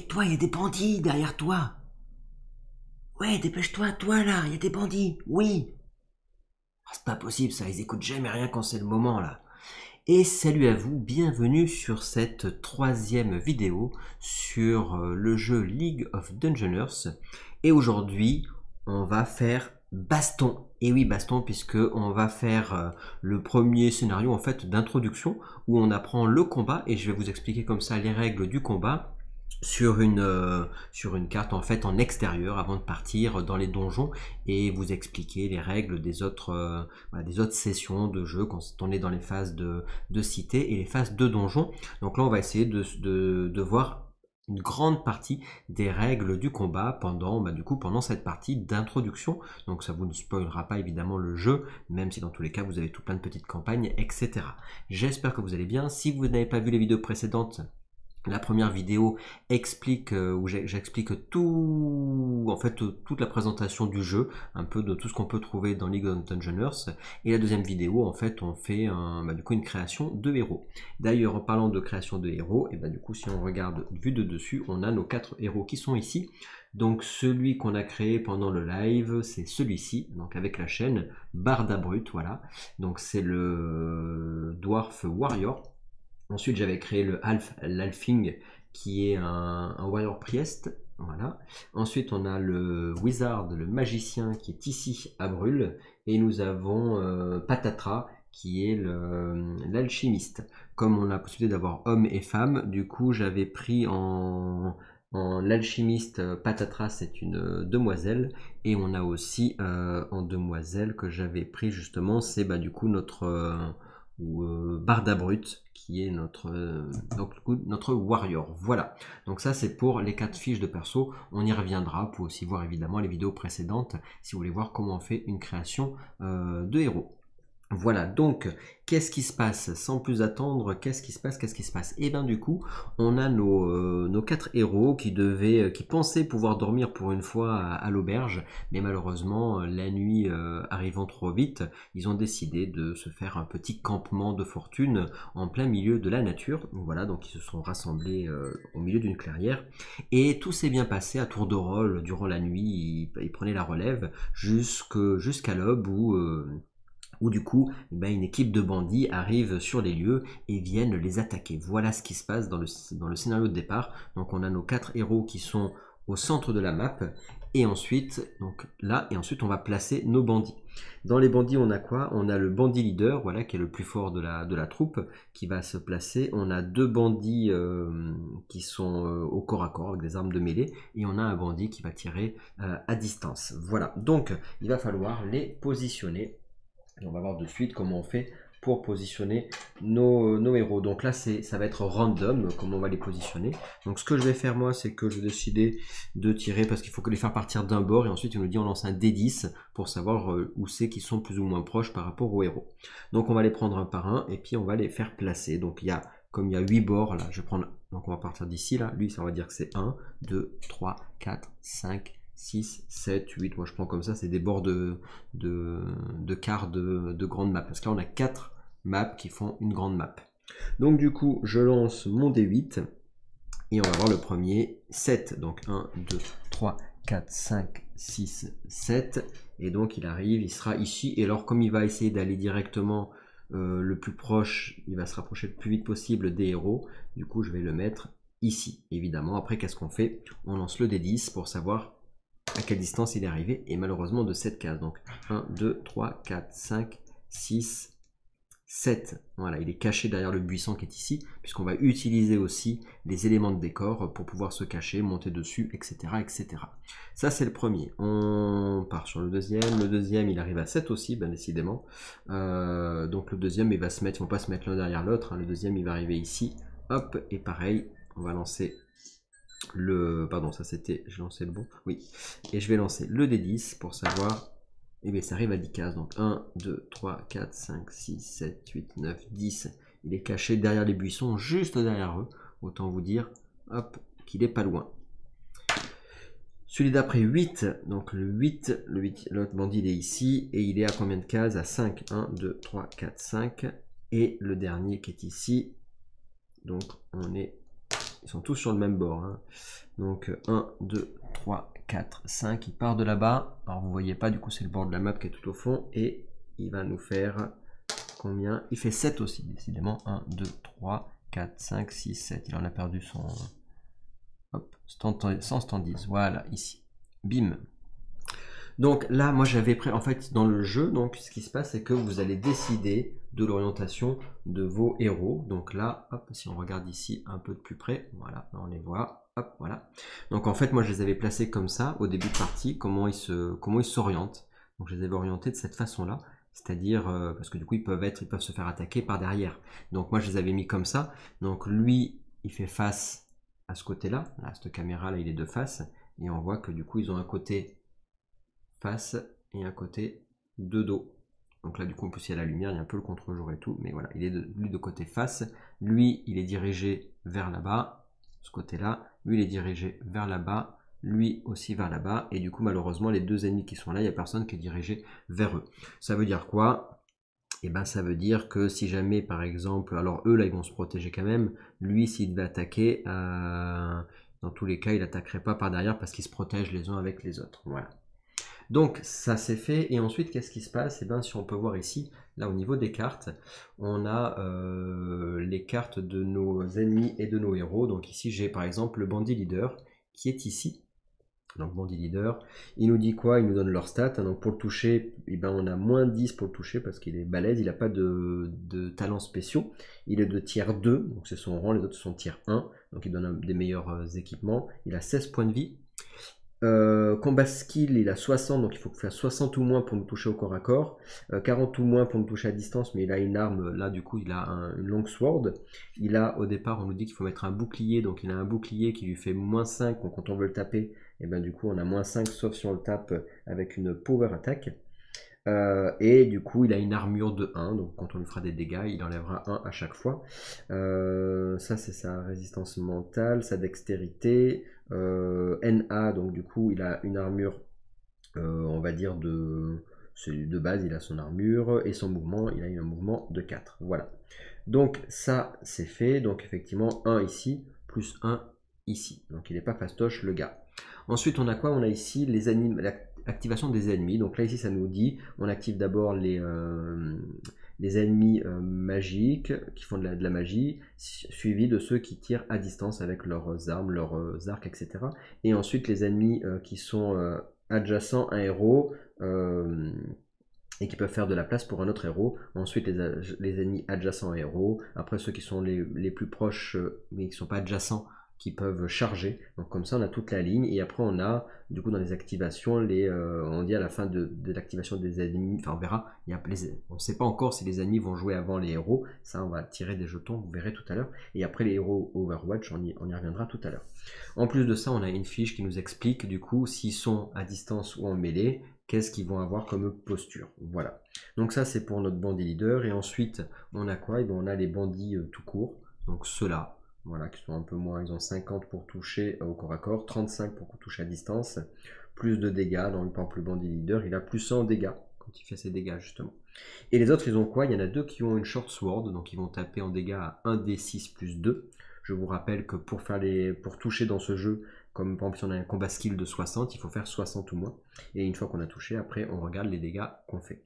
toi, il y a des bandits derrière toi. Ouais, dépêche-toi, toi là, il y a des bandits. Oui. Ah, c'est pas possible ça, ils écoutent jamais rien quand c'est le moment là. Et salut à vous, bienvenue sur cette troisième vidéo sur le jeu League of Dungeoners. Et aujourd'hui, on va faire baston. Et oui, baston, puisque on va faire le premier scénario en fait d'introduction où on apprend le combat et je vais vous expliquer comme ça les règles du combat sur une carte en fait en extérieur avant de partir dans les donjons et vous expliquer les règles voilà, des autres sessions de jeu quand on est dans les phases de cité et les phases de donjon. Donc là on va essayer de voir une grande partie des règles du combat pendant cette partie d'introduction. Donc ça vous ne spoilera pas évidemment le jeu, même si dans tous les cas vous avez tout plein de petites campagnes, etc. J'espère que vous allez bien. Si vous n'avez pas vu les vidéos précédentes, la première vidéo explique où j'explique tout, en fait toute la présentation du jeu, un peu de tout ce qu'on peut trouver dans League of Dungeoners. Et la deuxième vidéo, en fait, on fait du coup une création de héros. D'ailleurs, en parlant de création de héros, et du coup, si on regarde vue de dessus, on a nos 4 héros qui sont ici. Donc celui qu'on a créé pendant le live, c'est celui-ci, donc avec la chaîne Barda Brut, voilà. Donc c'est le Dwarf Warrior. Ensuite, j'avais créé le l'Alfing, qui est un Warrior Priest. Voilà. Ensuite, on a le Wizard, le magicien, qui est ici à Brûle. Et nous avons Patatra, qui est l'alchimiste. Comme on a la possibilité d'avoir homme et femme, du coup, j'avais pris en alchimiste Patatra, c'est une demoiselle. Et on a aussi en demoiselle que j'avais pris justement, c'est du coup notre Barda Brut qui est notre warrior. Voilà, donc ça c'est pour les 4 fiches de perso. On y reviendra pour aussi voir évidemment les vidéos précédentes si vous voulez voir comment on fait une création de héros. Voilà, donc qu'est-ce qui se passe? Sans plus attendre, qu'est-ce qui se passe? Et bien du coup, on a nos 4 héros qui pensaient pouvoir dormir pour une fois à l'auberge, mais malheureusement, la nuit arrivant trop vite, ils ont décidé de se faire un petit campement de fortune en plein milieu de la nature. Voilà, donc ils se sont rassemblés au milieu d'une clairière, et tout s'est bien passé à tour de rôle durant la nuit. Ils prenaient la relève jusqu'à l'aube où du coup, une équipe de bandits arrive sur les lieux et viennent les attaquer. Voilà ce qui se passe dans le scénario de départ. Donc on a nos 4 héros qui sont au centre de la map, et ensuite, on va placer nos bandits. Dans les bandits, on a quoi? On a le bandit leader, voilà, qui est le plus fort de la troupe, qui va se placer. On a 2 bandits qui sont au corps à corps avec des armes de mêlée, et on a un bandit qui va tirer à distance. Voilà, donc il va falloir les positionner. Et on va voir de suite comment on fait pour positionner nos héros. Donc là, ça va être random, comment on va les positionner. Donc ce que je vais faire moi, c'est que je vais décider de tirer, parce qu'il faut que les faire partir d'un bord, et ensuite il nous dit on lance un D10 pour savoir où c'est qu'ils sont plus ou moins proches par rapport aux héros. Donc on va les prendre un par un, et puis on va les faire placer. Donc comme il y a 8 bords, là, je vais prendre, donc on va partir d'ici, là, lui ça va dire que c'est 1, 2, 3, 4, 5, 6, 7, 8, moi je prends comme ça, c'est des bords de quart de grande map, parce que là on a 4 maps qui font une grande map. Donc du coup je lance mon D8 et on va voir le premier 7, donc 1, 2, 3, 4, 5, 6, 7, et donc il arrive, il sera ici, et alors comme il va essayer d'aller directement le plus proche, il va se rapprocher le plus vite possible des héros, du coup je vais le mettre ici, évidemment. Après qu'est-ce qu'on fait? On lance le D10 pour savoir à quelle distance il est arrivé, et malheureusement de 7 cases. Donc 1, 2, 3, 4, 5, 6, 7. Voilà, il est caché derrière le buisson qui est ici, puisqu'on va utiliser aussi les éléments de décor pour pouvoir se cacher, monter dessus, etc. etc. Ça c'est le premier. On part sur le deuxième. Le deuxième, il arrive à 7 aussi, bien décidément. Donc le deuxième, ils vont pas se mettre l'un derrière l'autre. Hein. Le deuxième, il va arriver ici. Hop, et pareil, on va lancer pardon, ça c'était, j'ai lancé le bon, oui, et je vais lancer le D10 pour savoir, et bien ça arrive à 10 cases, donc 1, 2, 3, 4, 5, 6, 7, 8, 9, 10, il est caché derrière les buissons, juste derrière eux, autant vous dire, hop, qu'il est pas loin. Celui d'après 8, donc le 8, l'autre bandit il est ici, et il est à combien de cases? À 5, 1, 2, 3, 4, 5, et le dernier qui est ici, donc on est Ils sont tous sur le même bord. Hein. Donc 1, 2, 3, 4, 5. Il part de là-bas. Alors vous voyez pas, du coup c'est le bord de la map qui est tout au fond. Et il va nous faire combien? Il fait 7 aussi, décidément. 1, 2, 3, 4, 5, 6, 7. Il en a perdu son... Hop, sans standise. Voilà, ici. Bim. Donc là, moi j'avais pris, en fait, dans le jeu, donc ce qui se passe, c'est que vous allez décider de l'orientation de vos héros. Donc là, hop, si on regarde ici un peu de plus près, voilà, on les voit, hop, voilà. Donc en fait, moi je les avais placés comme ça au début de partie, comment ils s'orientent. Donc je les avais orientés de cette façon-là, c'est-à-dire parce que du coup ils peuvent se faire attaquer par derrière. Donc moi je les avais mis comme ça. Donc lui, il fait face à ce côté-là. Là, cette caméra-là, il est de face, et on voit que du coup ils ont un côté face et un côté de dos. Donc là du coup en plus il y a la lumière, il y a un peu le contre-jour et tout, mais voilà, il est lui de côté face, lui il est dirigé vers là-bas, ce côté-là, lui il est dirigé vers là-bas, lui aussi vers là-bas, et du coup malheureusement les deux ennemis qui sont là, il n'y a personne qui est dirigé vers eux. Ça veut dire quoi? Et ben ça veut dire que si jamais par exemple, alors eux là ils vont se protéger quand même, lui s'il devait attaquer, dans tous les cas il n'attaquerait pas par derrière parce qu'ils se protègent les uns avec les autres, voilà. Donc ça c'est fait, et ensuite qu'est-ce qui se passe? Et bien si on peut voir ici, là au niveau des cartes, on a les cartes de nos ennemis et de nos héros. Donc ici j'ai par exemple le bandit leader qui est ici. Donc bandit leader, il nous dit quoi? Il nous donne leur stat. Donc pour le toucher, et ben on a moins 10 pour le toucher parce qu'il est balèze, il n'a pas de talents spéciaux. Il est de tier 2, donc c'est son rang, les autres sont tier 1, donc il donne des meilleurs équipements. Il a 16 points de vie. Combat skill, il a 60, donc il faut faire 60 ou moins pour nous toucher au corps à corps, 40 ou moins pour nous toucher à distance, mais il a une arme, là du coup il a une long sword. Il a, au départ on nous dit qu'il faut mettre un bouclier, donc il a un bouclier qui lui fait moins 5, donc quand on veut le taper, et ben du coup on a moins 5 sauf si on le tape avec une power attack. Et du coup il a une armure de 1, donc quand on lui fera des dégâts il enlèvera 1 à chaque fois. Ça c'est sa résistance mentale, sa dextérité. NA, donc du coup il a une armure on va dire de base, il a son armure, et son mouvement, il a un mouvement de 4, voilà. Donc ça c'est fait, donc effectivement 1 ici, plus 1 ici, donc il n'est pas fastoche le gars. Ensuite on a quoi? On a ici les l'activation des ennemis. Donc là ici ça nous dit, on active d'abord les ennemis magiques qui font de la magie, suivis de ceux qui tirent à distance avec leurs armes, leurs arcs, etc. Et ensuite les ennemis qui sont adjacents à un héros et qui peuvent faire de la place pour un autre héros. Ensuite les ennemis adjacents à un héros. Après ceux qui sont les plus proches mais qui ne sont pas adjacents, qui peuvent charger. Donc comme ça on a toute la ligne, et après on a du coup dans les activations on dit à la fin de l'activation des ennemis, enfin on verra, on ne sait pas encore si les ennemis vont jouer avant les héros, ça on va tirer des jetons, vous verrez tout à l'heure, et après les héros Overwatch on y reviendra tout à l'heure. En plus de ça on a une fiche qui nous explique du coup s'ils sont à distance ou en mêlée, qu'est-ce qu'ils vont avoir comme posture. Voilà, donc ça c'est pour notre bandit leader. Et ensuite on a quoi? Et bien, on a les bandits tout court, donc ceux-là, voilà, qui sont un peu moins, ils ont 50 pour toucher au corps à corps, 35 pour toucher à distance, plus de dégâts. Dans le plus bandit leader, il a plus 100 dégâts quand il fait ses dégâts justement. Et les autres ils ont quoi? Il y en a deux qui ont une short sword, donc ils vont taper en dégâts à 1d6 plus 2. Je vous rappelle que pour toucher dans ce jeu, comme par exemple si on a un combat skill de 60, il faut faire 60 ou moins. Et une fois qu'on a touché, après on regarde les dégâts qu'on fait.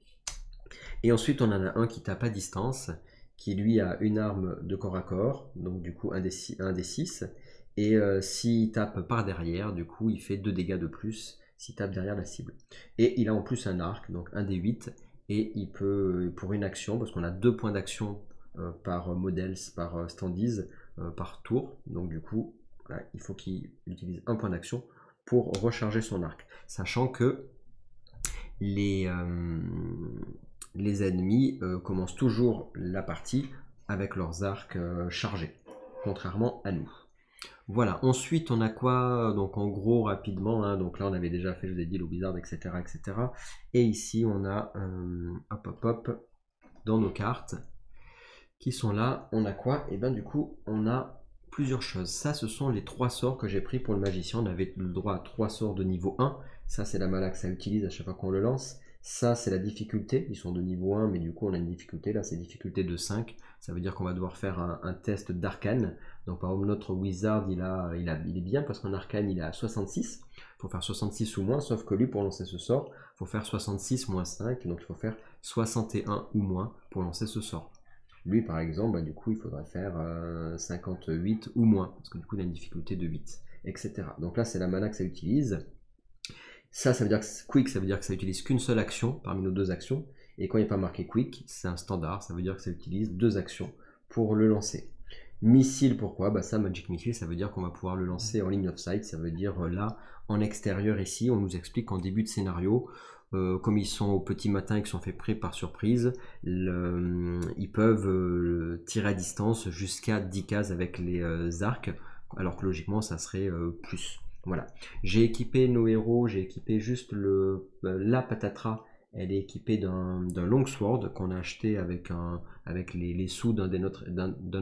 Et ensuite on en a un qui tape à distance, qui lui a une arme de corps à corps, donc du coup un des 6, et s'il tape par derrière, du coup il fait 2 dégâts de plus s'il tape derrière la cible. Et il a en plus un arc, donc un des 8, et il peut, pour une action, parce qu'on a 2 points d'action par modèle, par standees, par tour, donc du coup voilà, il faut qu'il utilise un point d'action pour recharger son arc, sachant que les ennemis commencent toujours la partie avec leurs arcs chargés, contrairement à nous. Voilà, ensuite on a quoi? Donc en gros rapidement, hein, donc là on avait déjà fait, je vous ai dit, le Blizzard, etc. etc. Et ici on a, hop, dans nos cartes qui sont là, on a quoi? Et bien du coup on a plusieurs choses. Ça ce sont les 3 sorts que j'ai pris pour le magicien. On avait le droit à 3 sorts de niveau 1. Ça c'est la mala que ça utilise à chaque fois qu'on le lance. Ça, c'est la difficulté. Ils sont de niveau 1, mais du coup, on a une difficulté. Là, c'est difficulté de 5. Ça veut dire qu'on va devoir faire un test d'arcane. Donc, par exemple, notre wizard, il est bien parce qu'en arcane, il est à 66. Il faut faire 66 ou moins, sauf que lui, pour lancer ce sort, il faut faire 66 moins 5. Donc, il faut faire 61 ou moins pour lancer ce sort. Lui, par exemple, bah, du coup, il faudrait faire 58 ou moins, parce que du coup, il a une difficulté de 8, etc. Donc là, c'est la mana que ça utilise. Ça veut dire que quick, ça veut dire que ça utilise qu'une seule action parmi nos deux actions. Et quand il n'y a pas marqué quick, c'est un standard, ça veut dire que ça utilise deux actions pour le lancer. Missile, pourquoi? Bah ça, Magic Missile, ça veut dire qu'on va pouvoir le lancer en ligne of sight, ça veut dire là, en extérieur ici, on nous explique qu'en début de scénario, comme ils sont au petit matin et qu'ils sont faits prêts par surprise, ils peuvent tirer à distance jusqu'à 10 cases avec les arcs, alors que logiquement, ça serait plus. Voilà. J'ai équipé nos héros, j'ai équipé juste la patatras. Elle est équipée d'un longsword qu'on a acheté avec les sous d'un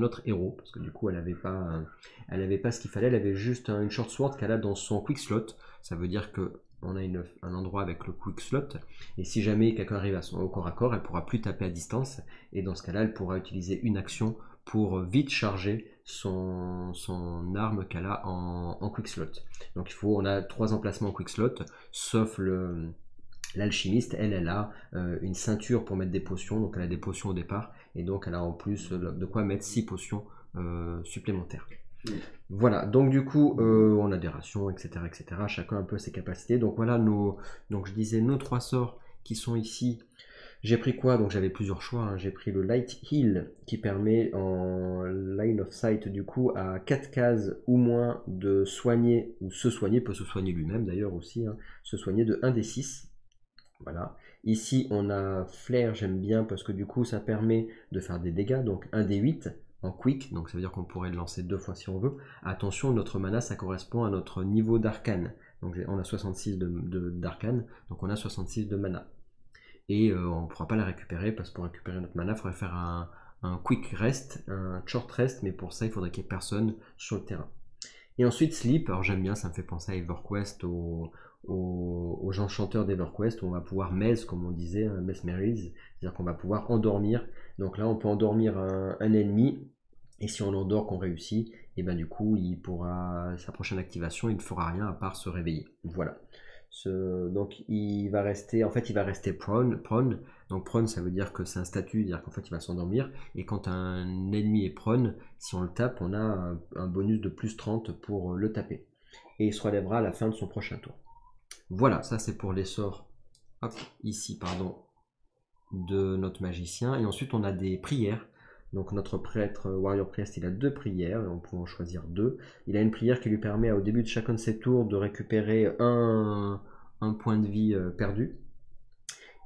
autre héros, parce que du coup elle n'avait pas ce qu'il fallait, elle avait juste une short sword qu'elle a dans son quick slot. Ça veut dire que on a un endroit avec le quick slot, et si jamais quelqu'un arrive au corps à corps, elle pourra plus taper à distance, et dans ce cas-là, elle pourra utiliser une action pour vite charger son arme qu'elle a en quick slot. Donc on a 3 emplacements en quick slot, sauf l'alchimiste, elle a une ceinture pour mettre des potions, donc elle a des potions au départ, et donc elle a en plus de quoi mettre 6 potions supplémentaires. Voilà, donc du coup, on a des rations, etc., etc. Chacun un peu ses capacités. Donc voilà, donc je disais nos 3 sorts qui sont ici. J'ai pris quoi? Donc j'avais plusieurs choix, hein. J'ai pris le Light Heal qui permet en line of sight du coup à 4 cases ou moins de soigner, ou se soigner, peut se soigner lui-même d'ailleurs aussi, hein, se soigner de 1 des 6. Voilà. Ici on a Flair, j'aime bien parce que du coup ça permet de faire des dégâts, donc 1 des 8 en quick, donc ça veut dire qu'on pourrait le lancer 2 fois si on veut. Attention, notre mana ça correspond à notre niveau d'arcane. Donc on a 66 d'arcane, donc on a 66 de mana. Et on ne pourra pas la récupérer parce que pour récupérer notre mana, il faudrait faire un quick rest, un short rest, mais pour ça il faudrait qu'il n'y ait personne sur le terrain. Et ensuite Sleep, alors j'aime bien, ça me fait penser à EverQuest, aux gens chanteurs d'EverQuest, où on va pouvoir mess, comme on disait, mesmerize, c'est-à-dire qu'on va pouvoir endormir. Donc là on peut endormir un ennemi, et si on l'endort qu'on réussit, et ben du coup il pourra, sa prochaine activation, il ne fera rien à part se réveiller. Voilà. Donc il va rester prone. Donc prone, ça veut dire que c'est un statut, c'est-à-dire qu'en fait il va s'endormir, et quand un ennemi est prone, si on le tape, on a un bonus de plus 30 pour le taper, et il se relèvera à la fin de son prochain tour. Voilà, ça c'est pour les sorts, hop, ici, pardon, de notre magicien. Et ensuite on a des prières. Donc notre prêtre Warrior Priest, il a 2 prières, et on peut en choisir 2. Il a une prière qui lui permet au début de chacun de ses tours de récupérer un point de vie perdu.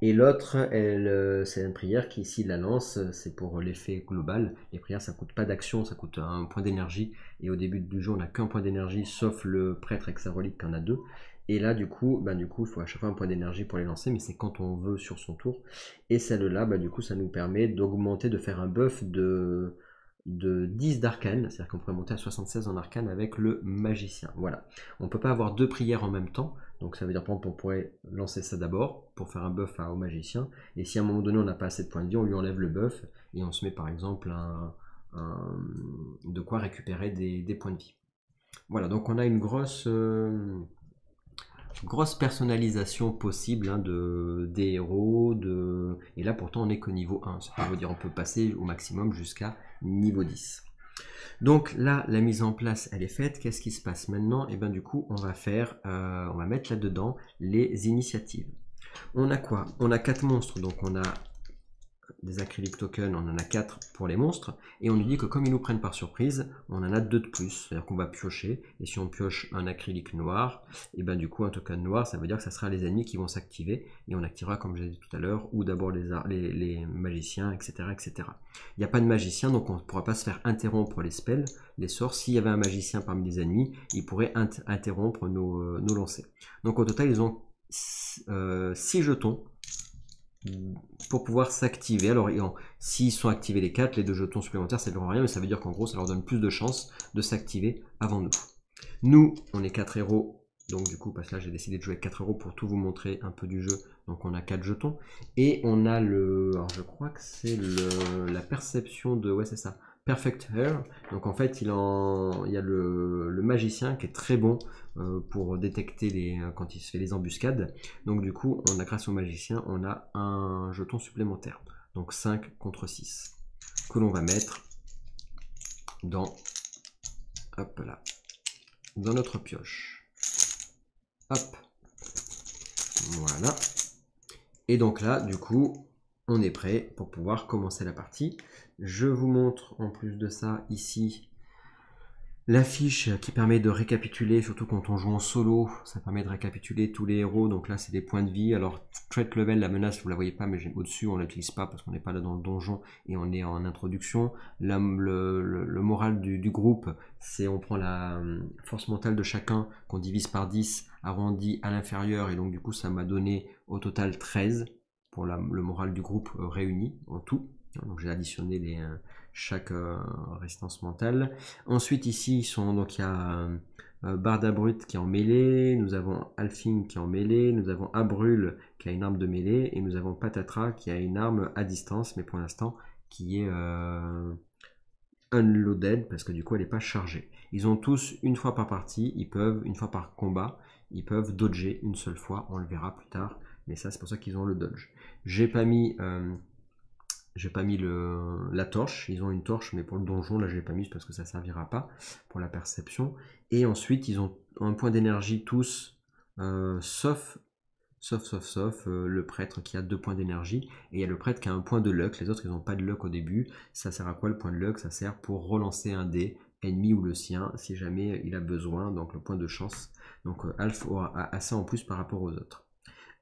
Et l'autre, c'est une prière qui, s'il la lance, c'est pour l'effet global. Les prières, ça coûte pas d'action, ça coûte un point d'énergie. Et au début du jeu, on n'a qu'un point d'énergie, sauf le prêtre avec sa relique qui en a 2. Et là, du coup, il faut à chaque fois un point d'énergie pour les lancer, mais c'est quand on veut sur son tour. Et celle-là, du coup, ça nous permet d'augmenter, de faire un buff de 10 d'arcane, c'est-à-dire qu'on pourrait monter à 76 en arcane avec le magicien. Voilà. On ne peut pas avoir 2 prières en même temps, donc ça veut dire par exemple on pourrait lancer ça d'abord pour faire un buff au magicien, et si à un moment donné on n'a pas assez de points de vie, on lui enlève le buff et on se met par exemple de quoi récupérer des points de vie. Voilà, donc on a une grosse personnalisation possible, hein, des héros, et là pourtant on n'est qu'au niveau 1, ça veut dire on peut passer au maximum jusqu'à niveau 10. Donc là, la mise en place, elle est faite. Qu'est-ce qui se passe maintenant? Et bien du coup, on va mettre là-dedans les initiatives. On a quoi? On a 4 monstres, donc on a des acrylic tokens, on en a 4 pour les monstres, et on nous dit que comme ils nous prennent par surprise, on en a 2 de plus, c'est-à-dire qu'on va piocher, et si on pioche un acrylique noir, et ben du coup un token noir, ça veut dire que ça sera les ennemis qui vont s'activer, et on activera, comme j'ai dit tout à l'heure, ou d'abord les magiciens, etc., etc. Il n'y a pas de magicien, donc on ne pourra pas se faire interrompre les spells, les sorts. S'il y avait un magicien parmi les ennemis, il pourrait interrompre nos lancers. Donc au total, ils ont 6 jetons pour pouvoir s'activer. Alors s'ils sont activés les 4, les 2 jetons supplémentaires ça ne leur rien, mais ça veut dire qu'en gros ça leur donne plus de chances de s'activer avant nous. Nous on est 4 héros, Donc du coup, parce que là j'ai décidé de jouer avec 4 € pour tout vous montrer un peu du jeu. Donc on a 4 jetons. Et on a le... Alors je crois que c'est la perception de... Ouais c'est ça. Perfect Hair. Donc en fait il y a le magicien qui est très bon pour détecter quand il se fait les embuscades. Donc du coup, grâce au magicien, on a un jeton supplémentaire. Donc 5 contre 6. Que l'on va mettre dans... Hop là. Dans notre pioche. Hop. Voilà. Et donc là, du coup, on est prêt pour pouvoir commencer la partie. Je vous montre en plus de ça ici la fiche qui permet de récapituler, surtout quand on joue en solo, ça permet de récapituler tous les héros. Donc là, c'est des points de vie. Alors, threat level, la menace, vous la voyez pas, mais au-dessus, on l'utilise pas parce qu'on n'est pas là dans le donjon et on est en introduction. Là, le moral du groupe, c'est on prend la force mentale de chacun qu'on divise par 10, arrondi à l'inférieur. Et donc, du coup, ça m'a donné au total 13 pour le moral du groupe réuni en tout. Donc, j'ai additionné chaque résistance mentale. Ensuite ici il y a Bardabrut qui est en mêlée, nous avons Alfing qui est en mêlée, nous avons Abrul qui a une arme de mêlée et nous avons Patatra qui a une arme à distance mais pour l'instant qui est unloaded parce que du coup elle n'est pas chargée. Ils ont tous une fois par partie, une fois par combat, ils peuvent dodger une seule fois, on le verra plus tard, mais ça c'est pour ça qu'ils ont le dodge. J'ai pas mis la torche, ils ont une torche, mais pour le donjon, là je l'ai pas mise parce que ça servira pas pour la perception. Et ensuite, ils ont un point d'énergie tous, sauf le prêtre qui a 2 points d'énergie. Et il y a le prêtre qui a un point de luck, les autres ils n'ont pas de luck au début. Ça sert à quoi le point de luck? Ça sert pour relancer un dé, ennemi ou le sien, si jamais il a besoin, donc le point de chance. Donc Alf a ça en plus par rapport aux autres.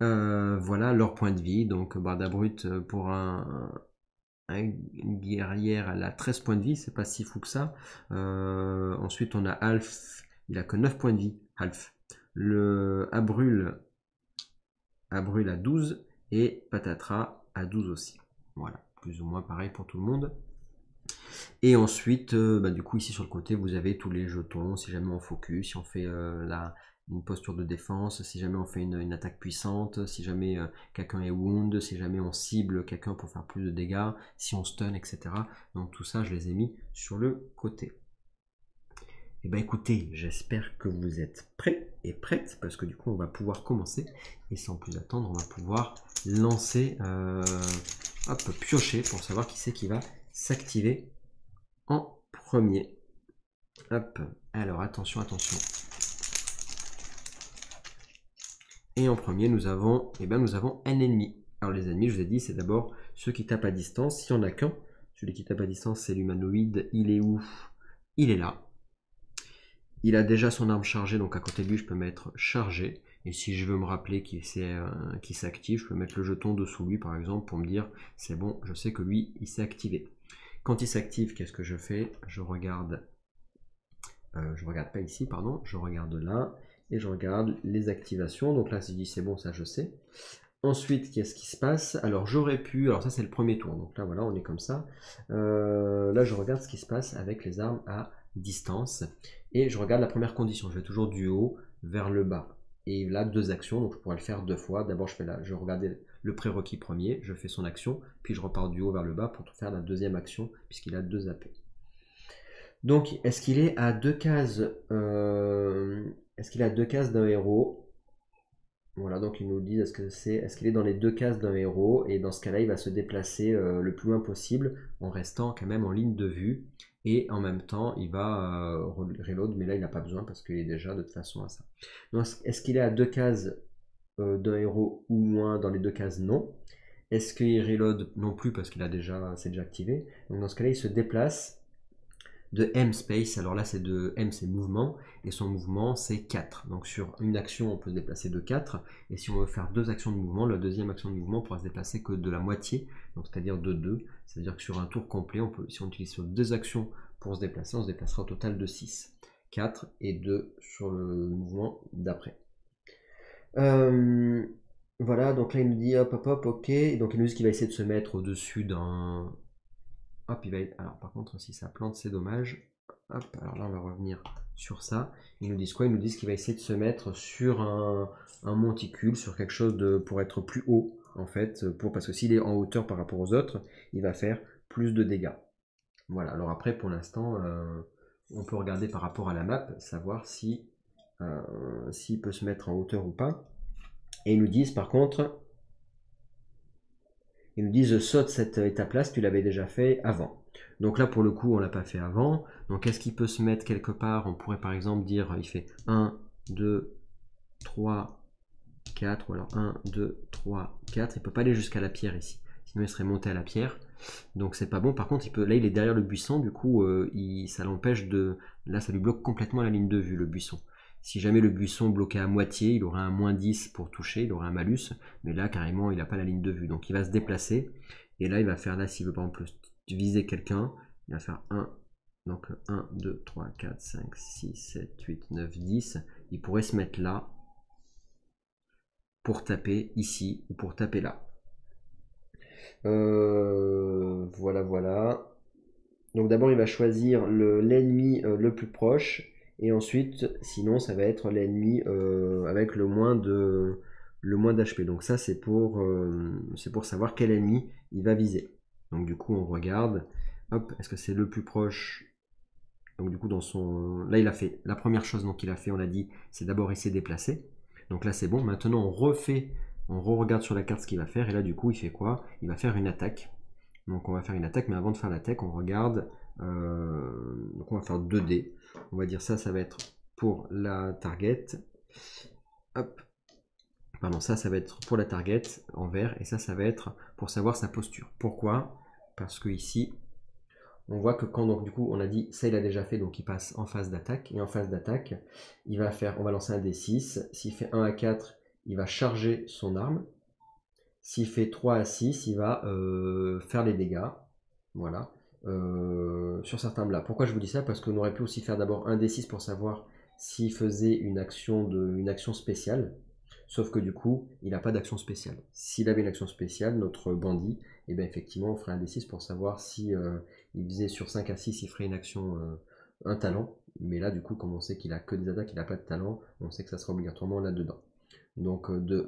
Voilà leur point de vie, donc Bardabrut pour une guerrière, elle a 13 points de vie, c'est pas si fou que ça. Ensuite, on a Alf, il a que 9 points de vie. Alf. Le Abrul a 12 et Patatra a 12 aussi. Voilà, plus ou moins pareil pour tout le monde. Et ensuite, du coup, ici sur le côté, vous avez tous les jetons. Si jamais on focus, si on fait une posture de défense, si jamais on fait une attaque puissante, si jamais quelqu'un est wound, si jamais on cible quelqu'un pour faire plus de dégâts, si on stun, etc. Donc tout ça, je les ai mis sur le côté. Et ben écoutez, j'espère que vous êtes prêts et prêtes, parce que du coup on va pouvoir commencer. Et sans plus attendre, on va pouvoir lancer, piocher pour savoir qui c'est qui va s'activer en premier. Hop, alors attention, attention. Et en premier, nous avons un ennemi. Alors les ennemis, je vous ai dit, c'est d'abord ceux qui tapent à distance. S'il n'y en a qu'un, celui qui tape à distance, c'est l'humanoïde. Il est où? Il est là. Il a déjà son arme chargée, donc à côté de lui, je peux mettre chargé. Et si je veux me rappeler qu'il s'active, je peux mettre le jeton dessous lui, par exemple, pour me dire, c'est bon, je sais que lui, il s'est activé. Quand il s'active, qu'est-ce que je fais? Je regarde pas ici, pardon, je regarde là. Et je regarde les activations. Donc là, si je dis c'est bon, ça je sais. Ensuite, qu'est-ce qui se passe? Alors j'aurais pu, alors ça c'est le premier tour, donc là voilà, on est comme ça. Là je regarde ce qui se passe avec les armes à distance. Et je regarde la première condition, je vais toujours du haut vers le bas. Et là, 2 actions, donc je pourrais le faire 2 fois. D'abord je regarde le prérequis premier, je fais son action, puis je repars du haut vers le bas pour faire la deuxième action, puisqu'il a 2 AP. Donc, est-ce qu'il est à 2 cases d'un héros? Voilà, donc ils nous disent est-ce qu'il est dans les 2 cases d'un héros? Et dans ce cas-là, il va se déplacer le plus loin possible en restant quand même en ligne de vue. Et en même temps, il va reload, mais là, il n'a pas besoin parce qu'il est déjà de toute façon à ça. Donc, est-ce qu'il est à 2 cases d'un héros ou moins dans les 2 cases? Non. Est-ce qu'il reload? Non plus parce qu'il c'est déjà activé. Donc dans ce cas-là, il se déplace de M space, alors là c'est de M c'est mouvement, et son mouvement c'est 4. Donc sur une action on peut se déplacer de 4, et si on veut faire 2 actions de mouvement, la deuxième action de mouvement pourra se déplacer que de la moitié, donc c'est-à-dire de 2, c'est-à-dire que sur un tour complet, si on utilise sur 2 actions pour se déplacer, on se déplacera au total de 6. 4 et 2 sur le mouvement d'après. Voilà, donc là il nous dit hop hop hop, ok, donc il nous dit qu'il va essayer de se mettre au-dessus d'un... Hop, il va... Alors par contre, si ça plante, c'est dommage. Hop, alors là, on va revenir sur ça. Ils nous disent quoi? Ils nous disent qu'il va essayer de se mettre sur un monticule, sur quelque chose pour être plus haut, en fait, parce que s'il est en hauteur par rapport aux autres, il va faire plus de dégâts. Voilà, alors après, pour l'instant, on peut regarder par rapport à la map, savoir s'il peut se mettre en hauteur ou pas. Et ils nous disent, par contre, ils nous disent saute cette étape-là si tu l'avais déjà fait avant. Donc là, pour le coup, on l'a pas fait avant. Donc est-ce qu'il peut se mettre quelque part? On pourrait par exemple dire, il fait 1, 2, 3, 4, ou alors 1, 2, 3, 4. Il peut pas aller jusqu'à la pierre ici. Sinon, il serait monté à la pierre. Donc c'est pas bon. Par contre, là, il est derrière le buisson. Du coup, ça l'empêche de... Là, ça lui bloque complètement la ligne de vue, le buisson. Si jamais le buisson bloquait à moitié, il aurait un -10 pour toucher, il aurait un malus, mais là carrément il n'a pas la ligne de vue, donc il va se déplacer, et là il va faire, là s'il veut par exemple viser quelqu'un, il va faire 1, donc 1, 2, 3, 4, 5, 6, 7, 8, 9, 10, il pourrait se mettre là, pour taper ici, ou pour taper là. Voilà, voilà. Donc d'abord il va choisir l'ennemi le plus proche, et ensuite sinon ça va être l'ennemi avec le moins d'HP. Donc ça c'est pour savoir quel ennemi il va viser. Donc du coup on regarde, hop, est-ce que c'est le plus proche? Donc du coup là il a fait la première chose, donc il a fait, on l'a dit, c'est d'abord essayer de déplacer. Donc là c'est bon, maintenant on re-regarde sur la carte ce qu'il va faire, et là du coup il fait quoi? Il va faire une attaque. Donc on va faire une attaque, mais avant de faire l'attaque, on regarde. Donc on va faire 2 dés. On va dire ça va être pour la target. Hop. Pardon, ça va être pour la target en vert, et ça va être pour savoir sa posture. Pourquoi? Parce que ici, on voit que quand donc du coup on a dit ça il a déjà fait, donc il passe en phase d'attaque, et en phase d'attaque, on va lancer un D6. S'il fait 1 à 4, il va charger son arme. S'il fait 3 à 6, il va faire les dégâts. Voilà. Sur certains blats. Pourquoi je vous dis ça? Parce qu'on aurait pu aussi faire d'abord un D6 pour savoir s'il faisait une action spéciale. Sauf que du coup, il n'a pas d'action spéciale. S'il avait une action spéciale, notre bandit, et bien effectivement, on ferait un D6 pour savoir si il faisait sur 5 à 6, il ferait une action, un talent. Mais là, du coup, comme on sait qu'il a que des attaques, il n'a pas de talent, on sait que ça sera obligatoirement là-dedans. Donc de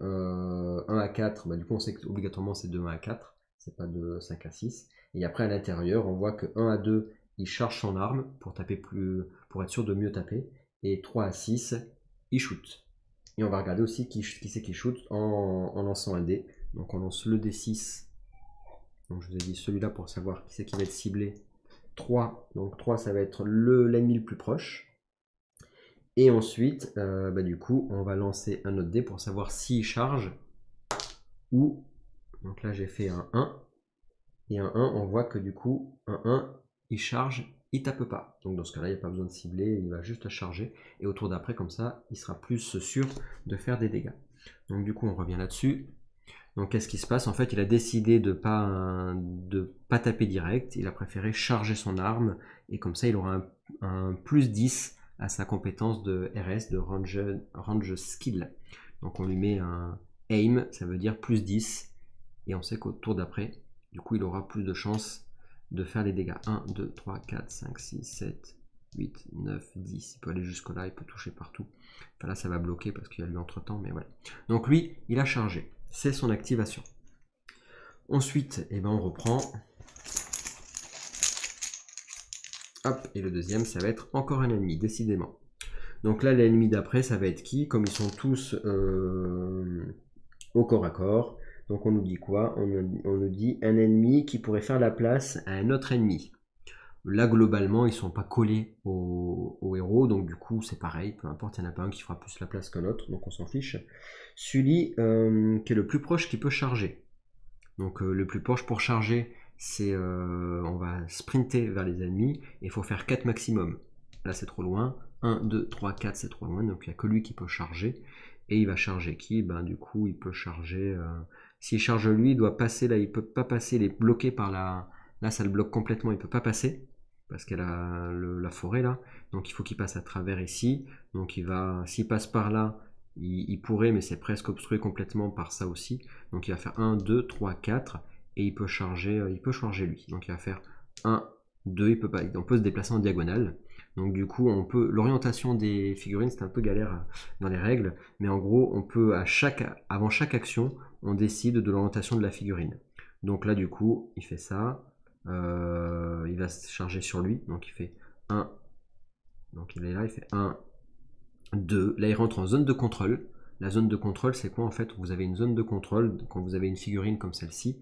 1 à 4, bah, du coup on sait qu'obligatoirement c'est de 1 à 4, c'est pas de 5 à 6. Et après à l'intérieur, on voit que 1 à 2, il charge son arme pour taper pour être sûr de mieux taper. Et 3 à 6, il shoot. Et on va regarder aussi qui c'est qui shoot en lançant un dé. Donc on lance le D6. Donc je vous ai dit celui-là pour savoir qui c'est qui va être ciblé. 3, donc 3 ça va être l'ennemi le plus proche. Et ensuite, du coup, on va lancer un autre dé pour savoir s'il charge ou... Donc là, j'ai fait un 1. Et un 1, on voit que du coup, un 1, il charge, il tape pas. Donc dans ce cas-là, il n'y a pas besoin de cibler, il va juste charger. Et au tour d'après, comme ça, il sera plus sûr de faire des dégâts. Donc du coup, on revient là-dessus. Donc qu'est-ce qui se passe? En fait, il a décidé de pas taper direct. Il a préféré charger son arme. Et comme ça, il aura un plus 10 à sa compétence de RS, de range skill. Donc on lui met un aim, ça veut dire plus 10. Et on sait qu'au tour d'après, du coup, il aura plus de chances de faire les dégâts. 1, 2, 3, 4, 5, 6, 7, 8, 9, 10. Il peut aller jusque là, il peut toucher partout. Enfin là, ça va bloquer parce qu'il y a lui entre temps, mais voilà. Donc lui, il a chargé. C'est son activation. Ensuite, on reprend. Hop, et le deuxième, ça va être encore un ennemi, décidément. Donc là, l'ennemi d'après, ça va être qui? Comme ils sont tous au corps à corps, donc on nous dit quoi? On nous dit un ennemi qui pourrait faire la place à un autre ennemi. Là, globalement, ils sont pas collés au héros, donc du coup, c'est pareil, peu importe, il n'y en a pas un qui fera plus la place qu'un autre, donc on s'en fiche. Celui qui est le plus proche qui peut charger. Donc le plus proche pour charger, c'est on va sprinter vers les ennemis, et il faut faire 4 maximum. Là, c'est trop loin. 1, 2, 3, 4, c'est trop loin, donc il n'y a que lui qui peut charger. Et il va charger qui? Du coup, il peut charger... S'il charge lui, il doit passer, là, il peut pas passer, il est bloqué par la... Là, ça le bloque complètement, il peut pas passer, parce qu'il a la forêt, là. Donc, il faut qu'il passe à travers ici. Donc, s'il passe par là, il pourrait, mais c'est presque obstrué complètement par ça aussi. Donc, il va faire 1, 2, 3, 4, et il peut charger lui. Donc, il va faire 1, 2, on peut se déplacer en diagonale. Donc du coup, on peut l'orientation des figurines, c'est un peu galère dans les règles, mais en gros, on peut avant chaque action, on décide de l'orientation de la figurine. Donc là, du coup, il fait ça, il va se charger sur lui, donc il fait 1, donc il est là, il fait 1, 2, là il rentre en zone de contrôle. La zone de contrôle, c'est quoi en fait? Vous avez une zone de contrôle, quand vous avez une figurine comme celle-ci,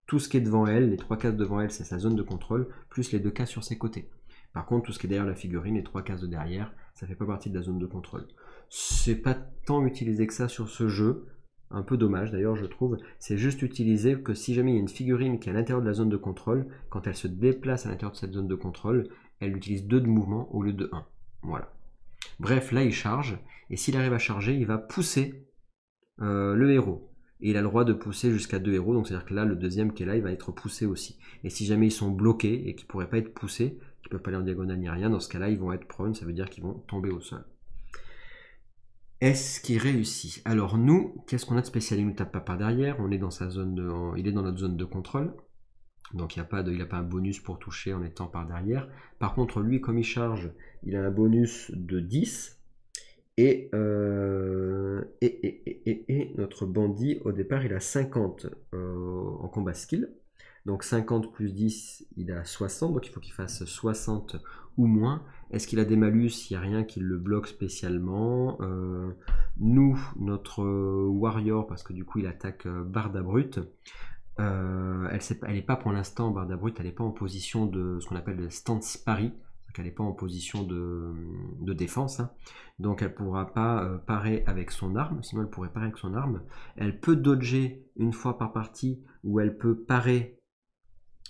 tout ce qui est devant elle, les 3 cases devant elle, c'est sa zone de contrôle, plus les 2 cases sur ses côtés. Par contre, tout ce qui est derrière la figurine, les 3 cases de derrière, ça fait pas partie de la zone de contrôle. C'est pas tant utilisé que ça sur ce jeu, un peu dommage d'ailleurs je trouve, c'est juste utilisé que si jamais il y a une figurine qui est à l'intérieur de la zone de contrôle, quand elle se déplace à l'intérieur de cette zone de contrôle, elle utilise 2 de mouvement au lieu de 1. Voilà. Bref, là il charge, et s'il arrive à charger, il va pousser le héros. Et il a le droit de pousser jusqu'à 2 héros, donc c'est-à-dire que là, le deuxième qui est là, il va être poussé aussi. Et si jamais ils sont bloqués et qu'ils ne pourraient pas être poussés, qu'ils ne peuvent pas aller en diagonale ni rien, dans ce cas-là, ils vont être prone, ça veut dire qu'ils vont tomber au sol. Est-ce qu'il réussit? Alors nous, qu'est-ce qu'on a de spécial? Il ne nous tape pas par derrière, on est dans sa zone il est dans notre zone de contrôle. Donc il n'a pas un bonus pour toucher en étant par derrière. Par contre, lui, comme il charge, il a un bonus de 10. Et notre bandit, au départ, il a 50 en combat skill. Donc 50 plus 10, il a 60. Donc il faut qu'il fasse 60 ou moins. Est-ce qu'il a des malus? Il n'y a rien qui le bloque spécialement. Nous, notre warrior, parce que du coup il attaque Barda Brut, elle n'est pas pour l'instant, Barda Brut, elle n'est pas en position de ce qu'on appelle le stance pari. Elle n'est pas en position de défense, hein. Donc elle ne pourra pas parer avec son arme, sinon elle pourrait parer avec son arme. Elle peut dodger une fois par partie, ou elle peut parer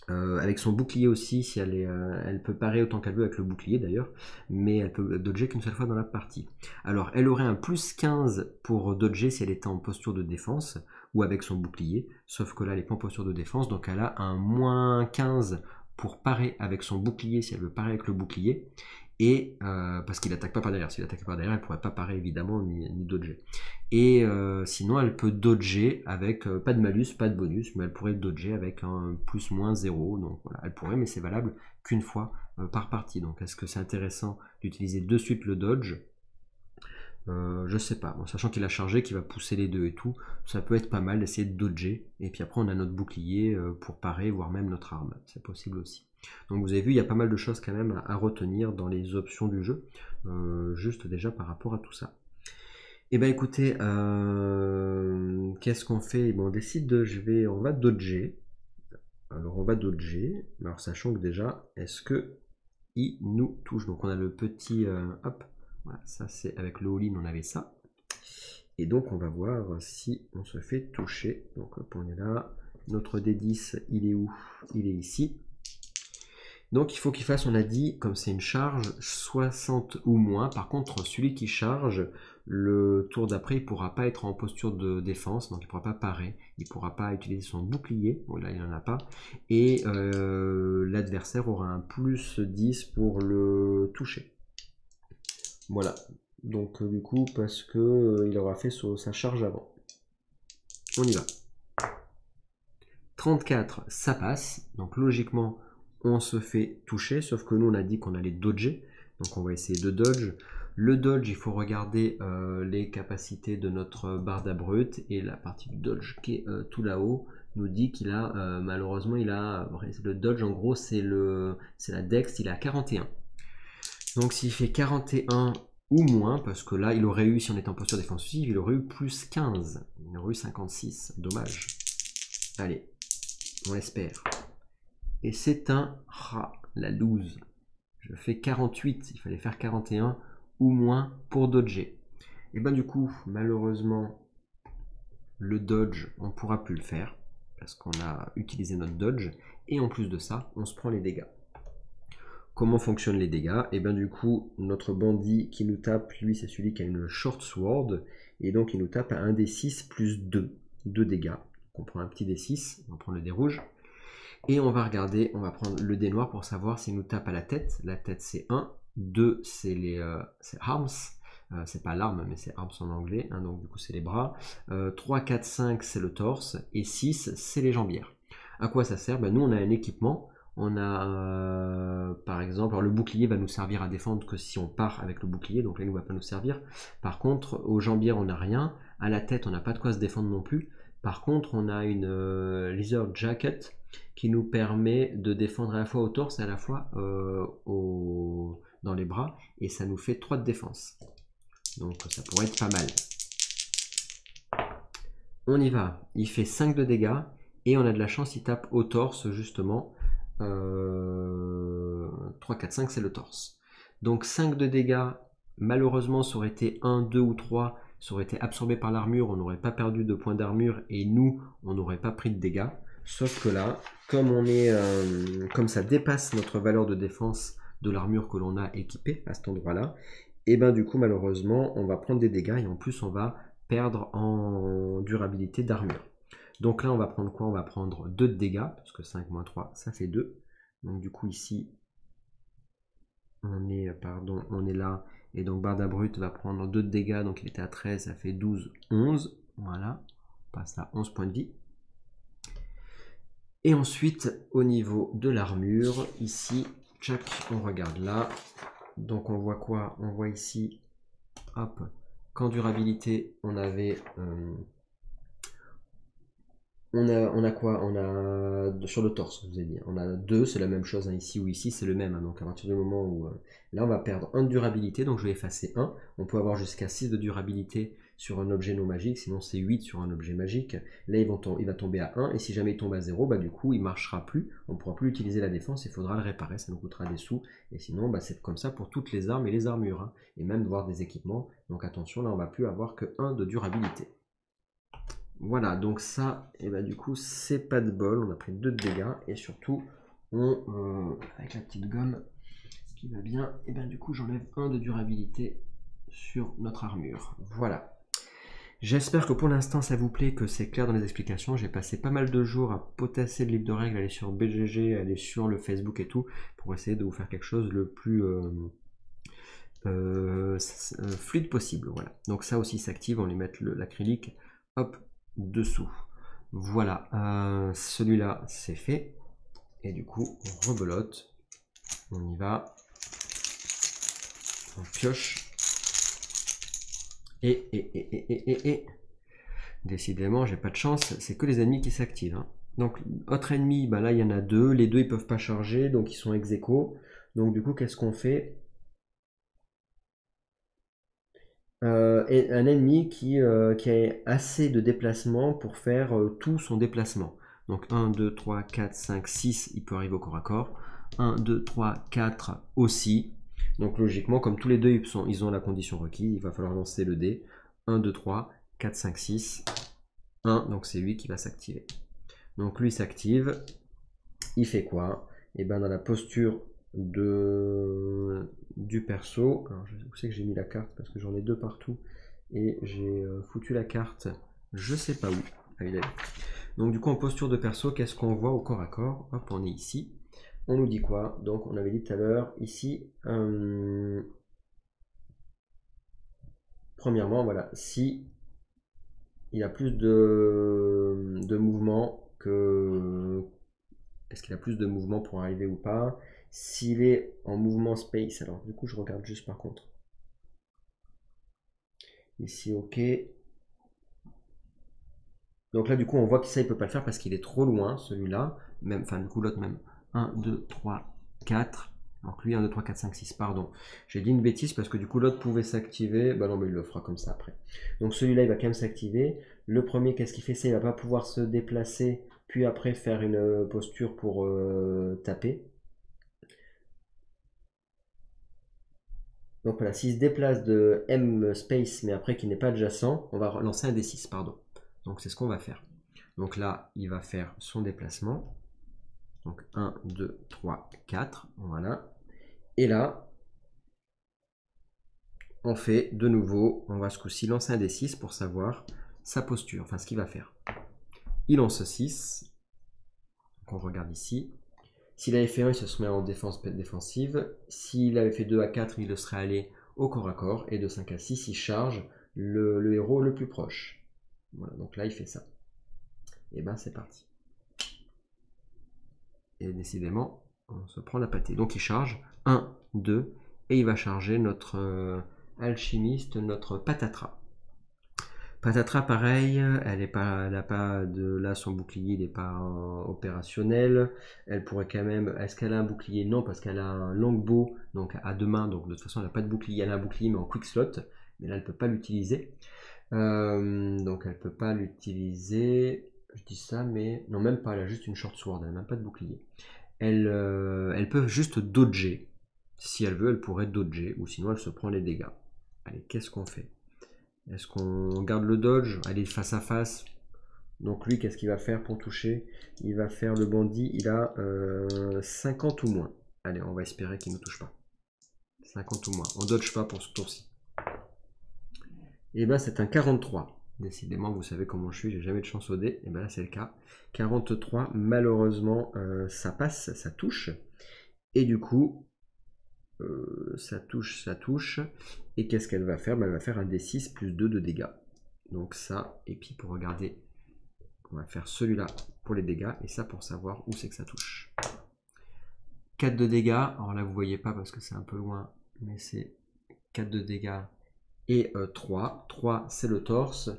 avec son bouclier aussi, si elle peut parer autant qu'elle veut avec le bouclier d'ailleurs, mais elle peut dodger qu'une seule fois dans la partie. Alors elle aurait un plus 15 pour dodger si elle était en posture de défense, ou avec son bouclier, sauf que là elle n'est pas en posture de défense, donc elle a un moins 15 pour parer avec son bouclier si elle veut parer avec le bouclier, et parce qu'il n'attaque pas par derrière. S'il attaque par derrière, elle ne pourrait pas parer évidemment ni dodger. Et sinon, elle peut dodger avec pas de malus, pas de bonus, mais elle pourrait dodger avec un plus-moins 0. Donc voilà, elle pourrait, mais c'est valable qu'une fois par partie. Donc est-ce que c'est intéressant d'utiliser de suite le dodge? Je sais pas, bon, sachant qu'il a chargé, qu'il va pousser les deux et tout, ça peut être pas mal d'essayer de dodger, et puis après on a notre bouclier pour parer, voire même notre arme, c'est possible aussi. Donc vous avez vu, il y a pas mal de choses quand même à retenir dans les options du jeu, juste déjà par rapport à tout ça. Et ben écoutez, qu'est-ce qu'on fait? On décide on va dodger. Alors on va dodger, alors sachant que déjà, est-ce que il nous touche? Donc on a le petit, hop, voilà, ça c'est avec le all-in, on avait ça. Et donc on va voir si on se fait toucher. Donc hop, on est là. Notre D10, il est où? Il est ici. Donc il faut qu'il fasse, on a dit, comme c'est une charge, 60 ou moins. Par contre, celui qui charge, le tour d'après, il ne pourra pas être en posture de défense, donc il ne pourra pas parer, il ne pourra pas utiliser son bouclier, bon là il n'en a pas, et l'adversaire aura un plus 10 pour le toucher. Voilà, donc du coup, parce que il aura fait sa charge avant. On y va. 34, ça passe, donc logiquement, on se fait toucher, sauf que nous on a dit qu'on allait dodger, donc on va essayer de dodge. Le dodge, il faut regarder les capacités de notre Barda Brut, et la partie du dodge qui est tout là-haut nous dit qu'il a, malheureusement, le dodge en gros c'est la dex, il est à 41. Donc s'il fait 41 ou moins, parce que là il aurait eu, si on était en posture défensive, il aurait eu plus 15, il aurait eu 56, dommage. Allez, on espère. Et c'est un rat, la loose. Je fais 48, il fallait faire 41 ou moins pour dodger. Et ben du coup, malheureusement, le dodge, on ne pourra plus le faire, parce qu'on a utilisé notre dodge, et en plus de ça, on se prend les dégâts. Comment fonctionnent les dégâts? Et bien du coup, notre bandit qui nous tape, lui c'est celui qui a une short sword, et donc il nous tape à 1d6 plus 2 dégâts. Donc on prend un petit d6, on prend le dé rouge, et on va regarder, on va prendre le dé noir pour savoir s'il nous tape à la tête. La tête c'est 1, 2 c'est arms, c'est pas l'arme mais c'est arms en anglais, hein, donc du coup c'est les bras, 3, 4, 5 c'est le torse, et 6 c'est les jambières. À quoi ça sert? Ben, nous on a un équipement, On a par exemple, alors le bouclier va nous servir à défendre que si on part avec le bouclier, donc là il ne va pas nous servir. Par contre, aux jambières on n'a rien, à la tête on n'a pas de quoi se défendre non plus. Par contre, on a une Leather Jacket qui nous permet de défendre à la fois au torse et à la fois dans les bras, et ça nous fait 3 de défense. Donc ça pourrait être pas mal. On y va, il fait 5 de dégâts, et on a de la chance, il tape au torse justement. 3, 4, 5 c'est le torse. Donc 5 de dégâts, malheureusement ça aurait été 1, 2 ou 3, ça aurait été absorbé par l'armure, on n'aurait pas perdu de points d'armure et nous on n'aurait pas pris de dégâts. Sauf que là, comme ça dépasse notre valeur de défense de l'armure que l'on a équipée à cet endroit là, et ben du coup malheureusement on va prendre des dégâts et en plus on va perdre en durabilité d'armure. Donc là, on va prendre quoi? On va prendre 2 de dégâts, parce que 5 moins 3, ça fait 2. Donc du coup, ici, on est là. Et donc Barda Brut va prendre 2 de dégâts, donc il était à 13, ça fait 12, 11. Voilà, on passe à 11 points de vie. Et ensuite, au niveau de l'armure, ici, tchac, on regarde là. Donc on voit quoi? On voit ici, hop, qu'en durabilité, on avait... on a quoi? On a sur le torse, je vous ai dit. On a 2, c'est la même chose hein, ici ou ici, c'est le même. Hein, donc à partir du moment où là on va perdre 1 de durabilité, donc je vais effacer 1. On peut avoir jusqu'à 6 de durabilité sur un objet non magique, sinon c'est 8 sur un objet magique. Là il va tomber à 1, et si jamais il tombe à 0, bah du coup il marchera plus. On ne pourra plus utiliser la défense, il faudra le réparer, ça nous coûtera des sous. Et sinon bah, c'est comme ça pour toutes les armes et les armures. Hein, et même voir des équipements. Donc attention, là on va plus avoir que 1 de durabilité. Voilà, donc ça, et bah du coup, c'est pas de bol. On a pris 2 de dégâts et surtout, avec la petite gomme qui va bien, et bien du coup, j'enlève 1 de durabilité sur notre armure. Voilà. J'espère que pour l'instant, ça vous plaît, que c'est clair dans les explications. J'ai passé pas mal de jours à potasser le livre de règles, aller sur BGG, aller sur le Facebook et tout, pour essayer de vous faire quelque chose le plus fluide possible. Voilà. Donc ça aussi s'active, on lui met l'acrylique, hop, dessous. Voilà, celui-là c'est fait. Et du coup, on rebelote. On y va. On pioche. Et décidément, j'ai pas de chance. C'est que les ennemis qui s'activent. Hein. Donc, autre ennemi, bah là, il y en a 2. Les 2, ils peuvent pas charger, donc ils sont ex aequo. Donc, du coup, qu'est-ce qu'on fait? Et un ennemi qui a assez de déplacement pour faire tout son déplacement. Donc 1, 2, 3, 4, 5, 6, il peut arriver au corps à corps. 1, 2, 3, 4 aussi. Donc logiquement, comme tous les deux ils ont la condition requise, il va falloir lancer le dé. 1, 2, 3, 4, 5, 6. 1, donc c'est lui qui va s'activer. Donc lui s'active. Il fait quoi? Et bien dans la posture du perso, alors je sais que j'ai mis la carte parce que j'en ai 2 partout et j'ai foutu la carte je sais pas où. Ah, donc du coup en posture de perso, qu'est-ce qu'on voit au corps à corps? Hop, on est ici. On nous dit quoi? Donc on avait dit tout à l'heure ici, premièrement voilà, si il a plus de mouvement que... Est-ce qu'il a plus de mouvement pour arriver ou pas? S'il est en mouvement space, alors du coup je regarde juste par contre. Ici ok. Donc là du coup on voit que ça il peut pas le faire parce qu'il est trop loin celui-là. Même, enfin du coup l'autre même. 1, 2, 3, 4. Donc lui 1, 2, 3, 4, 5, 6, pardon. J'ai dit une bêtise parce que du coup l'autre pouvait s'activer. Bah non mais il le fera comme ça après. Donc celui-là il va quand même s'activer. Le premier qu'est-ce qu'il fait? C'est il va pas pouvoir se déplacer puis après faire une posture pour taper. Donc voilà, s'il se déplace de M space, mais après qu'il n'est pas adjacent, on va lancer un D6, pardon. Donc c'est ce qu'on va faire. Donc là, il va faire son déplacement. Donc 1, 2, 3, 4, voilà. Et là, on fait de nouveau, on va ce coup-ci lancer un D6 pour savoir sa posture, enfin ce qu'il va faire. Il lance 6, donc on regarde ici. S'il avait fait 1, il se serait en défense défensive. S'il avait fait 2 à 4, il serait allé au corps à corps. Et de 5 à 6, il charge le héros le plus proche. Voilà, donc là, il fait ça. Et ben, c'est parti. Et décidément, on se prend la pâtée. Donc il charge 1, 2, et il va charger notre alchimiste, notre patatras. Patatras, pareil, elle n'a pas de là, son bouclier n'est pas opérationnel. Elle pourrait quand même. Est-ce qu'elle a un bouclier? Non, parce qu'elle a un longbow, donc à deux mains, donc de toute façon elle n'a pas de bouclier. Elle a un bouclier mais en quick slot, mais là elle ne peut pas l'utiliser. Donc elle ne peut pas l'utiliser. Je dis ça, mais non, même pas. Elle a juste une short sword, elle n'a même pas de bouclier. Elle peut juste dodger. Si elle veut, elle pourrait dodger, ou sinon elle se prend les dégâts. Allez, qu'est-ce qu'on fait? Est-ce qu'on garde le dodge? Allez, face à face. Donc lui, qu'est-ce qu'il va faire pour toucher? Il va faire le bandit, il a 50 ou moins. Allez, on va espérer qu'il ne touche pas. 50 ou moins. On dodge pas pour ce tour-ci. Et bien c'est un 43. Décidément, vous savez comment je suis, j'ai jamais de chance au dé. Et bien là, c'est le cas. 43, malheureusement, ça passe, ça touche. Et du coup, ça touche. Et qu'est-ce qu'elle va faire? Elle va faire un D6 plus 2 de dégâts. Donc ça, et puis pour regarder, on va faire celui-là pour les dégâts, et ça pour savoir où c'est que ça touche. 4 de dégâts, alors là vous voyez pas parce que c'est un peu loin, mais c'est 4 de dégâts et 3. 3 c'est le torse.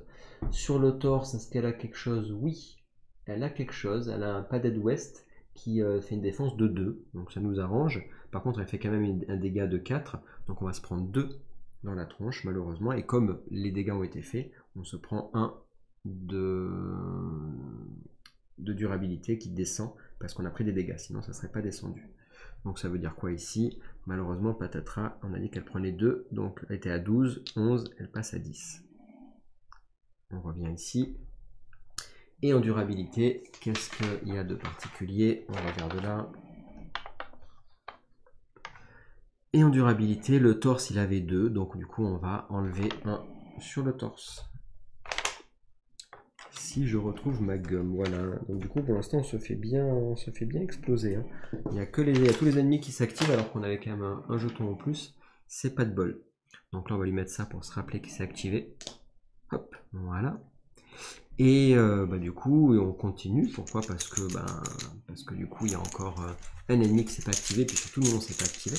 Sur le torse, est-ce qu'elle a quelque chose? Oui, elle a quelque chose, elle a un Padded West qui fait une défense de 2, donc ça nous arrange. Par contre, elle fait quand même un dégât de 4, donc on va se prendre 2 dans la tronche, malheureusement. Et comme les dégâts ont été faits, on se prend 1 de durabilité qui descend, parce qu'on a pris des dégâts, sinon ça ne serait pas descendu. Donc ça veut dire quoi ici? Malheureusement, patatras, on a dit qu'elle prenait 2, donc elle était à 12, 11, elle passe à 10. On revient ici. Et en durabilité, qu'est-ce qu'il y a de particulier? On regarde là. Et en durabilité, le torse, il avait 2, donc du coup, on va enlever 1 sur le torse. Si je retrouve ma gomme, voilà. Donc du coup, pour l'instant, on se fait bien exploser. Hein. Il y a tous les ennemis qui s'activent, alors qu'on avait quand même un jeton en plus. C'est pas de bol. Donc là, on va lui mettre ça pour se rappeler qu'il s'est activé. Hop, voilà. Et du coup, on continue. Pourquoi? Parce que du coup, il y a encore un ennemi qui s'est pas activé, puis surtout nous, on s'est pas activé.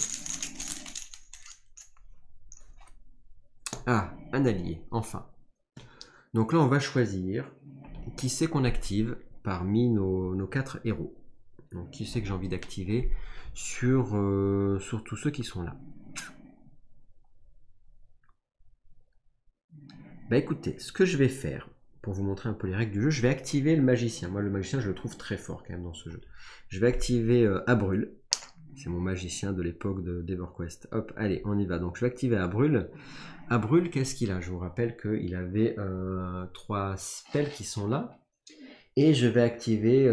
Ah, un allié, enfin. Donc là, on va choisir qui c'est qu'on active parmi nos 4 héros. Donc qui c'est que j'ai envie d'activer sur tous ceux qui sont là. Bah écoutez, ce que je vais faire, pour vous montrer un peu les règles du jeu, je vais activer le magicien. Moi, le magicien, je le trouve très fort quand même dans ce jeu. Je vais activer Abrul. C'est mon magicien de l'époque d'EverQuest. Hop, allez, on y va. Donc je vais activer Abrul. Abrul, qu'est-ce qu'il a? Je vous rappelle qu'il avait 3 spells qui sont là. Et je vais activer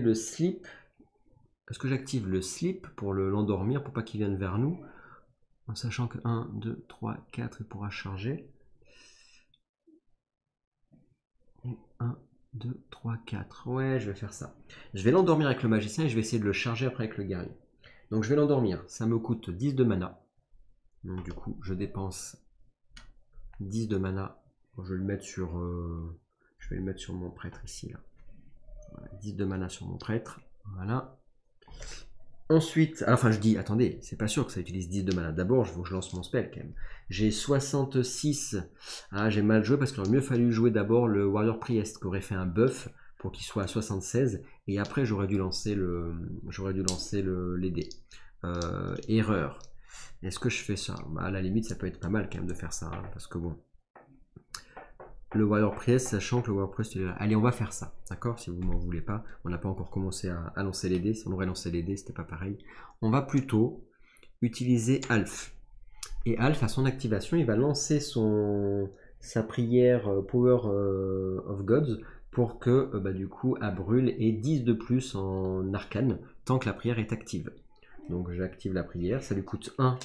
le slip. Est-ce que j'active le slip pour l'endormir, pour pas qu'il vienne vers nous? En sachant que 1, 2, 3, 4, il pourra charger. 1, 2, 3, 4. Ouais, je vais faire ça. Je vais l'endormir avec le magicien et je vais essayer de le charger après avec le guerrier. Donc je vais l'endormir. Ça me coûte 10 de mana. Donc du coup, je dépense 10 de mana. Je vais le mettre sur, mon prêtre ici. Là. Voilà, 10 de mana sur mon prêtre. Voilà. Ensuite, enfin je dis, attendez, c'est pas sûr que ça utilise 10 de mana. D'abord, il faut que je lance mon spell quand même. J'ai 66. Ah, j'ai mal joué parce qu'il aurait mieux fallu jouer d'abord le Warrior Priest qui aurait fait un buff pour qu'il soit à 76. Et après, j'aurais dû lancer les dés. Erreur. Est-ce que je fais ça? Bah, à la limite, ça peut être pas mal quand même de faire ça. Hein, parce que bon. Le Warrior Priest, sachant que le Warrior Priest est là. Allez, on va faire ça, d'accord? Si vous m'en voulez pas, on n'a pas encore commencé à lancer les dés. Si on aurait lancé les dés, c'était pas pareil. On va plutôt utiliser Alf. Et Alf, à son activation, il va lancer sa prière Power of Gods pour que, du coup, Abrul ait 10 de plus en arcane tant que la prière est active. Donc j'active la prière, ça lui coûte 1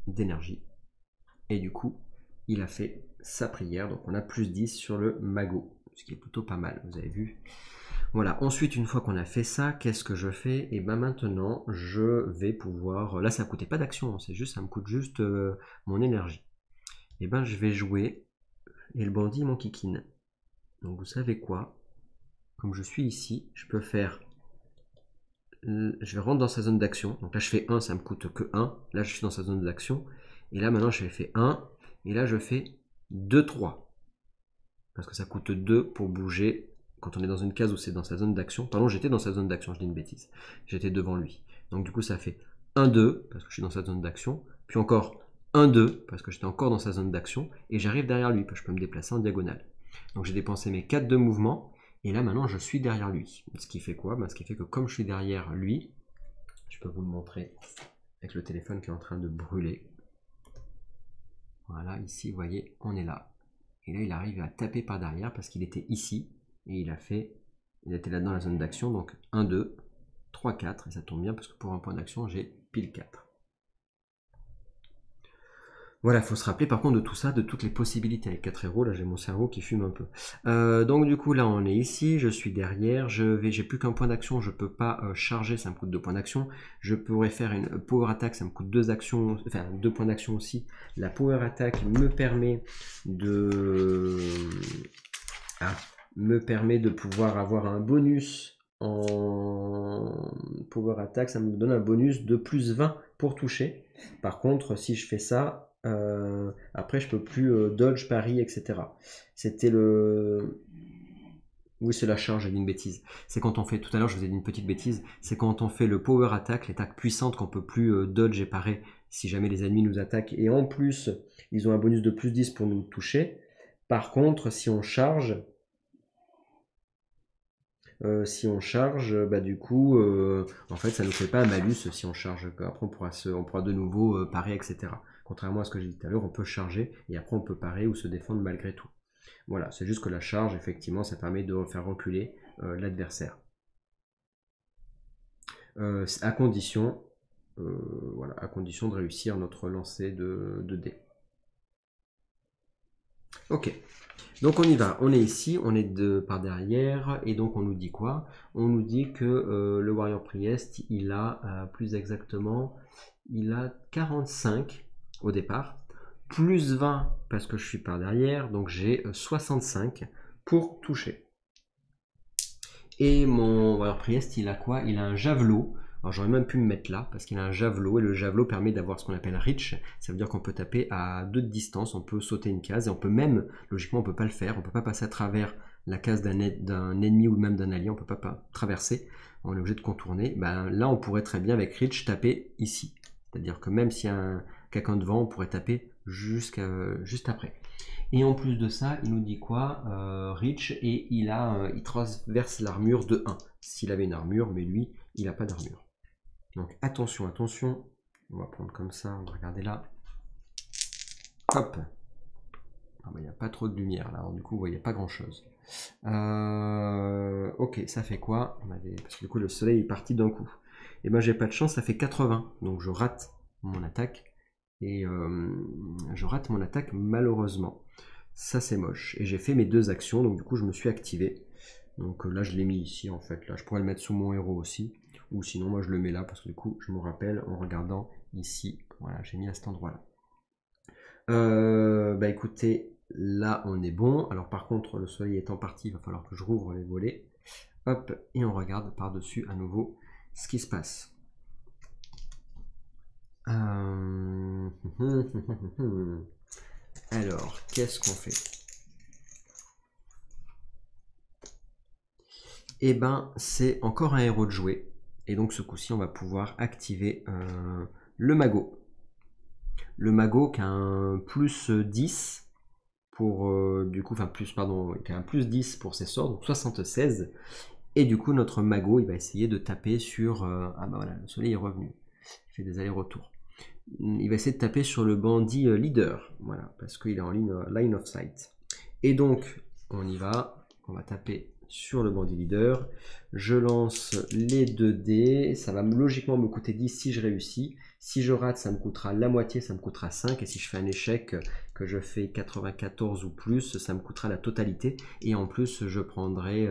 d'énergie. Et du coup, il a fait sa prière, donc on a plus 10 sur le magot, ce qui est plutôt pas mal, vous avez vu. Voilà, ensuite une fois qu'on a fait ça, qu'est-ce que je fais? Et ben maintenant, je vais pouvoir, là ça ne coûtait pas d'action, c'est juste, ça me coûte juste mon énergie. Et ben je vais jouer, et le bandit m'en kikine. Donc vous savez quoi? Comme je suis ici, je peux faire... Je vais rentrer dans sa zone d'action. Donc là je fais 1, ça me coûte que 1. Là je suis dans sa zone d'action. Et là maintenant je fais 1. Et là je fais 2, 3. Parce que ça coûte 2 pour bouger quand on est dans une case où c'est dans sa zone d'action. Pardon, j'étais dans sa zone d'action, je dis une bêtise. J'étais devant lui. Donc du coup ça fait 1, 2 parce que je suis dans sa zone d'action. Puis encore 1, 2 parce que j'étais encore dans sa zone d'action. Et j'arrive derrière lui parce que je peux me déplacer en diagonale. Donc j'ai dépensé mes 4 de mouvement. Et là maintenant je suis derrière lui. Ce qui fait quoi? Ce qui fait que comme je suis derrière lui, je peux vous le montrer avec le téléphone qui est en train de brûler. Voilà, ici vous voyez, on est là. Et là il arrive à taper par derrière parce qu'il était ici. Et il était là dans la zone d'action. Donc 1, 2, 3, 4. Et ça tombe bien parce que pour un point d'action j'ai pile 4. Voilà, il faut se rappeler par contre de tout ça, de toutes les possibilités. Avec 4 héros, là j'ai mon cerveau qui fume un peu. Donc du coup là on est ici, je suis derrière, j'ai plus qu'un point d'action, je peux pas charger, ça me coûte 2 points d'action. Je pourrais faire une power attack, ça me coûte 2 actions, enfin 2 points d'action aussi. La power attack me permet de pouvoir avoir un bonus en power attack, ça me donne un bonus de plus 20 pour toucher. Par contre si je fais ça, après je peux plus dodge, parry, etc. C'était le... Oui, c'est la charge, j'ai dit une bêtise. C'est quand on fait, tout à l'heure je vous ai dit une petite bêtise, c'est quand on fait le power attack, l'attaque puissante qu'on peut plus dodge et parer si jamais les ennemis nous attaquent. Et en plus, ils ont un bonus de plus 10 pour nous toucher. Par contre, si on charge, du coup, en fait, ça ne nous fait pas un malus si on charge. Après, on pourra de nouveau parer, etc. Contrairement à ce que j'ai dit tout à l'heure, on peut charger et après on peut parer ou se défendre malgré tout. Voilà, c'est juste que la charge, effectivement, ça permet de faire reculer l'adversaire. À condition, à condition de réussir notre lancer de dés. Ok. Donc on y va, on est ici, on est par derrière, et donc on nous dit quoi? On nous dit que le Warrior Priest, il a plus exactement, il a 45 au départ, plus 20 parce que je suis par derrière, donc j'ai 65 pour toucher. Et mon Warrior Priest, il a quoi? Il a un javelot. Alors j'aurais même pu me mettre là parce qu'il a un javelot et le javelot permet d'avoir ce qu'on appelle reach. Ça veut dire qu'on peut taper à 2 de distance, on peut sauter une case et on peut même, logiquement on peut pas le faire, on peut pas passer à travers la case d'un ennemi ou même d'un allié, on peut pas traverser, on est obligé de contourner. Là on pourrait très bien avec reach taper ici. C'est-à-dire que même s'il y a quelqu'un devant, on pourrait taper juste après. Et en plus de ça, il nous dit quoi? Reach, et il traverse l'armure de 1. S'il avait une armure, mais lui, il n'a pas d'armure. Donc attention, attention. On va prendre comme ça, on va regarder là. Hop. Il n'y a pas trop de lumière là, alors du coup, vous voyez pas grand chose. Ok, ça fait quoi? Parce que du coup, le soleil est parti d'un coup. Et ben j'ai pas de chance, ça fait 80. Donc je rate mon attaque. Et je rate mon attaque malheureusement. Ça c'est moche. Et j'ai fait mes 2 actions, donc du coup je me suis activé. Donc là je l'ai mis ici en fait. Là je pourrais le mettre sous mon héros aussi. Ou sinon moi je le mets là parce que du coup je me rappelle en regardant ici. Voilà, j'ai mis à cet endroit là. Écoutez, là on est bon. Alors par contre le soleil étant parti, il va falloir que je rouvre les volets. Hop, et on regarde par-dessus à nouveau ce qui se passe. Alors, qu'est-ce qu'on fait? Eh ben, c'est encore un héros de jouer. Et donc, ce coup-ci, on va pouvoir activer le magot. Le magot qui a un plus 10 pour, qui a un plus 10 pour ses sorts, donc 76. Et du coup, notre magot, il va essayer de taper sur... voilà, le soleil est revenu. Il fait des allers-retours. Il va essayer de taper sur le bandit leader, voilà, parce qu'il est en line of sight. Et donc, on y va, on va taper sur le bandit leader. Je lance les 2 dés, ça va logiquement me coûter 10 si je réussis. Si je rate, ça me coûtera la moitié, ça me coûtera 5. Et si je fais un échec, que je fais 94 ou plus, ça me coûtera la totalité. Et en plus, je prendrai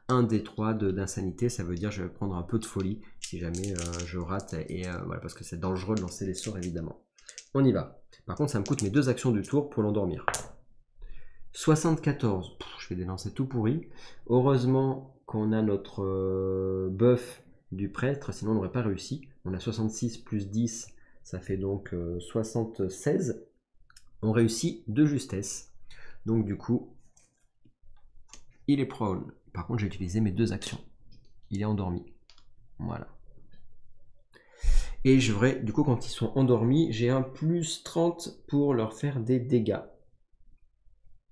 un des 3 d'insanité, ça veut dire que je vais prendre un peu de folie si jamais je rate, et voilà, parce que c'est dangereux de lancer les sorts évidemment. On y va. Par contre, ça me coûte mes 2 actions du tour pour l'endormir. 74. Pff, je vais dénoncer tout pourri. Heureusement qu'on a notre bœuf du prêtre, sinon on n'aurait pas réussi. On a 66 plus 10, ça fait donc 76. On réussit de justesse. Donc du coup, il est prone. Par contre, j'ai utilisé mes 2 actions. Il est endormi. Voilà. Et je devrais, du coup, quand ils sont endormis, j'ai un plus 30 pour leur faire des dégâts.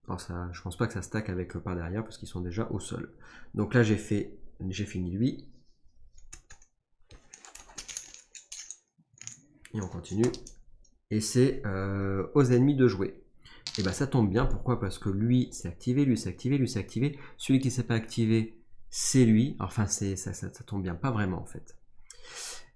Alors ça, je pense pas que ça stack avec par derrière parce qu'ils sont déjà au sol. Donc là, j'ai fini lui. Et on continue. Et c'est aux ennemis de jouer. Et bah ça tombe bien, pourquoi? Parce que lui c'est activé, lui c'est activé, lui c'est activé. Celui qui s'est pas activé, c'est lui. Enfin, ça tombe bien, pas vraiment en fait.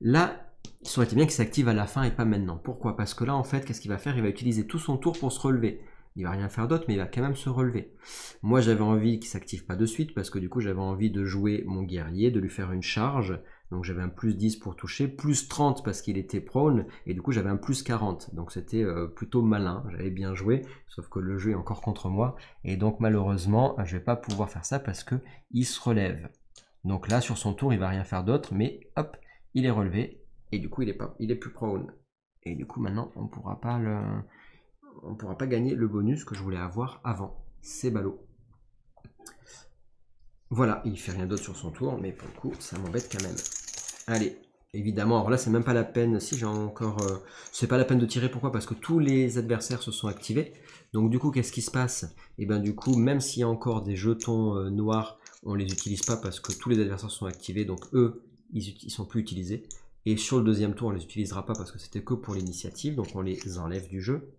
Là, il aurait été bien qu'il s'active à la fin et pas maintenant. Pourquoi? Parce que là, en fait, qu'est-ce qu'il va faire? Il va utiliser tout son tour pour se relever. Il va rien faire d'autre, mais il va quand même se relever. Moi, j'avais envie qu'il s'active pas de suite, parce que du coup, j'avais envie de jouer mon guerrier, de lui faire une charge. Donc j'avais un plus 10 pour toucher, plus 30 parce qu'il était prone, et du coup j'avais un plus 40. Donc c'était plutôt malin, j'avais bien joué, sauf que le jeu est encore contre moi. Et donc malheureusement, je vais pas pouvoir faire ça parce qu'il se relève. Donc là, sur son tour, il va rien faire d'autre, mais hop, il est relevé, et du coup il est plus prone. Et du coup maintenant, on pourra pas gagner le bonus que je voulais avoir avant. C'est ballot. Voilà, il fait rien d'autre sur son tour, mais pour le coup, ça m'embête quand même. Allez, évidemment, alors là, c'est même pas la peine, si j'ai encore... c'est pas la peine de tirer, pourquoi? Parce que tous les adversaires se sont activés. Donc du coup, qu'est-ce qui se passe? Et bien du coup, même s'il y a encore des jetons noirs, on les utilise pas parce que tous les adversaires sont activés, donc eux, ils sont plus utilisés. Et sur le deuxième tour, on les utilisera pas parce que c'était que pour l'initiative, donc on les enlève du jeu.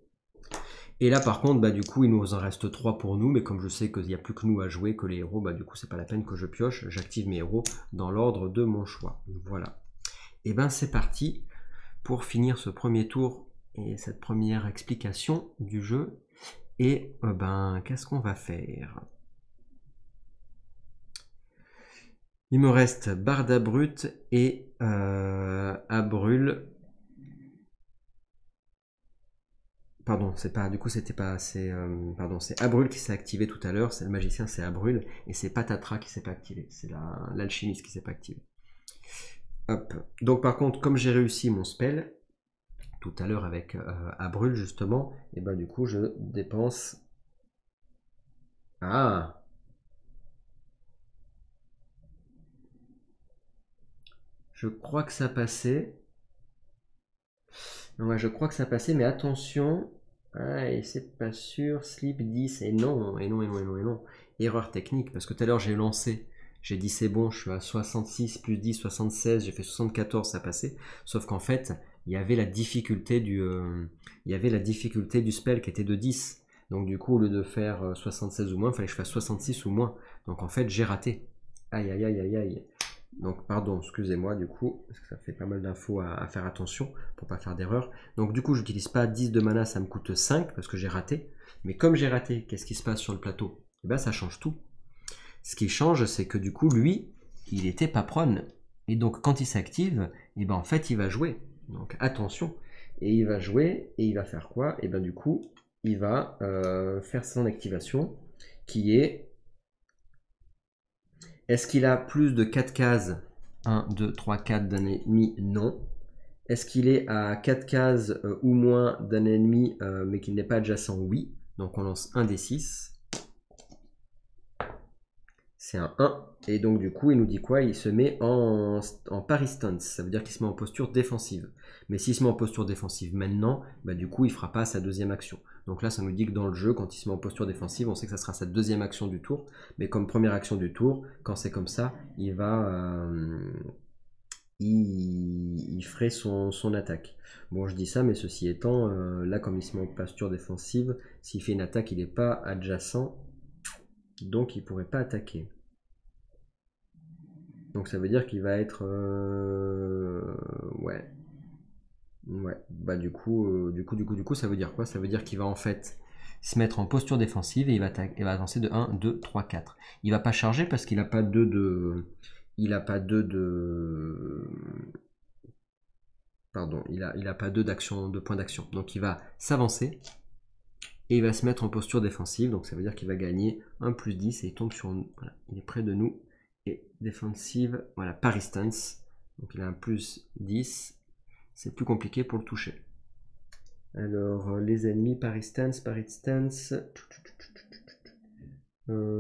Et là par contre, bah, du coup il nous en reste 3 pour nous, mais comme je sais qu'il n'y a plus que nous à jouer, que les héros, bah, du coup c'est pas la peine que je pioche, j'active mes héros dans l'ordre de mon choix. Voilà. Et ben c'est parti pour finir ce premier tour et cette première explication du jeu. Et ben qu'est-ce qu'on va faire? Il me reste Barde à Brut et à Brûle. Pardon, c'est pas, du coup c'était pas, pardon, c'est Abrul qui s'est activé tout à l'heure, c'est le magicien, c'est Abrul, et c'est Patatra qui s'est pas activé, c'est l'alchimiste qui s'est pas activé. Hop. Donc par contre, comme j'ai réussi mon spell tout à l'heure avec Abrul justement, et ben du coup je dépense. Ah. Je crois que ça passait. Ouais, je crois que ça passait, mais attention. Ah, et c'est pas sûr. Sleep 10. Et non, et non, et non, et non, et non. Erreur technique, parce que tout à l'heure j'ai lancé. J'ai dit c'est bon, je suis à 66 plus 10, 76. J'ai fait 74, ça passait. Sauf qu'en fait, il y avait la difficulté du spell qui était de 10. Donc du coup, au lieu de faire 76 ou moins, il fallait que je fasse 66 ou moins. Donc en fait, j'ai raté. Aïe, aïe, aïe, aïe, aïe. Donc pardon, excusez-moi du coup, parce que ça fait pas mal d'infos à faire attention pour pas faire d'erreur. Donc du coup, j'utilise pas 10 de mana, ça me coûte 5 parce que j'ai raté. Mais comme j'ai raté, qu'est-ce qui se passe sur le plateau? Eh ben ça change tout. Ce qui change, c'est que du coup, lui, il était pas prone. Et donc quand il s'active, et ben en fait, il va jouer. Donc attention. Et il va jouer, et il va faire quoi? Et ben du coup, il va faire son activation, qui est... Est-ce qu'il a plus de 4 cases? 1, 2, 3, 4 d'un ennemi? Non. Est-ce qu'il est à 4 cases ou moins d'un ennemi mais qu'il n'est pas adjacent? Oui. Donc on lance un des 6. C'est un 1. Et donc du coup il nous dit quoi? Il se met en parry stance. Ça veut dire qu'il se met en posture défensive. Mais s'il se met en posture défensive maintenant, bah, du coup il ne fera pas sa deuxième action. Donc là ça nous dit que dans le jeu, quand il se met en posture défensive, on sait que ça sera sa deuxième action du tour. Mais comme première action du tour, quand c'est comme ça, il ferait son attaque. Bon, je dis ça, mais ceci étant, là, comme il se met en posture défensive, s'il fait une attaque, il n'est pas adjacent, donc il ne pourrait pas attaquer. Donc ça veut dire qu'il va être... ouais. Ouais. Bah du coup, ça veut dire quoi? Ça veut dire qu'il va en fait se mettre en posture défensive et il va avancer de 1, 2, 3, 4. Il va pas charger parce qu'il n'a pas 2 de... Il n'a pas 2 de... Pardon, il a pas 2 d'action, de points d'action. Donc il va s'avancer. Et il va se mettre en posture défensive, donc ça veut dire qu'il va gagner un plus 10 et il tombe sur nous. Voilà, il est près de nous. Et défensive, voilà, parry stance. Donc il a un plus 10. C'est plus compliqué pour le toucher. Alors, les ennemis, parry stance.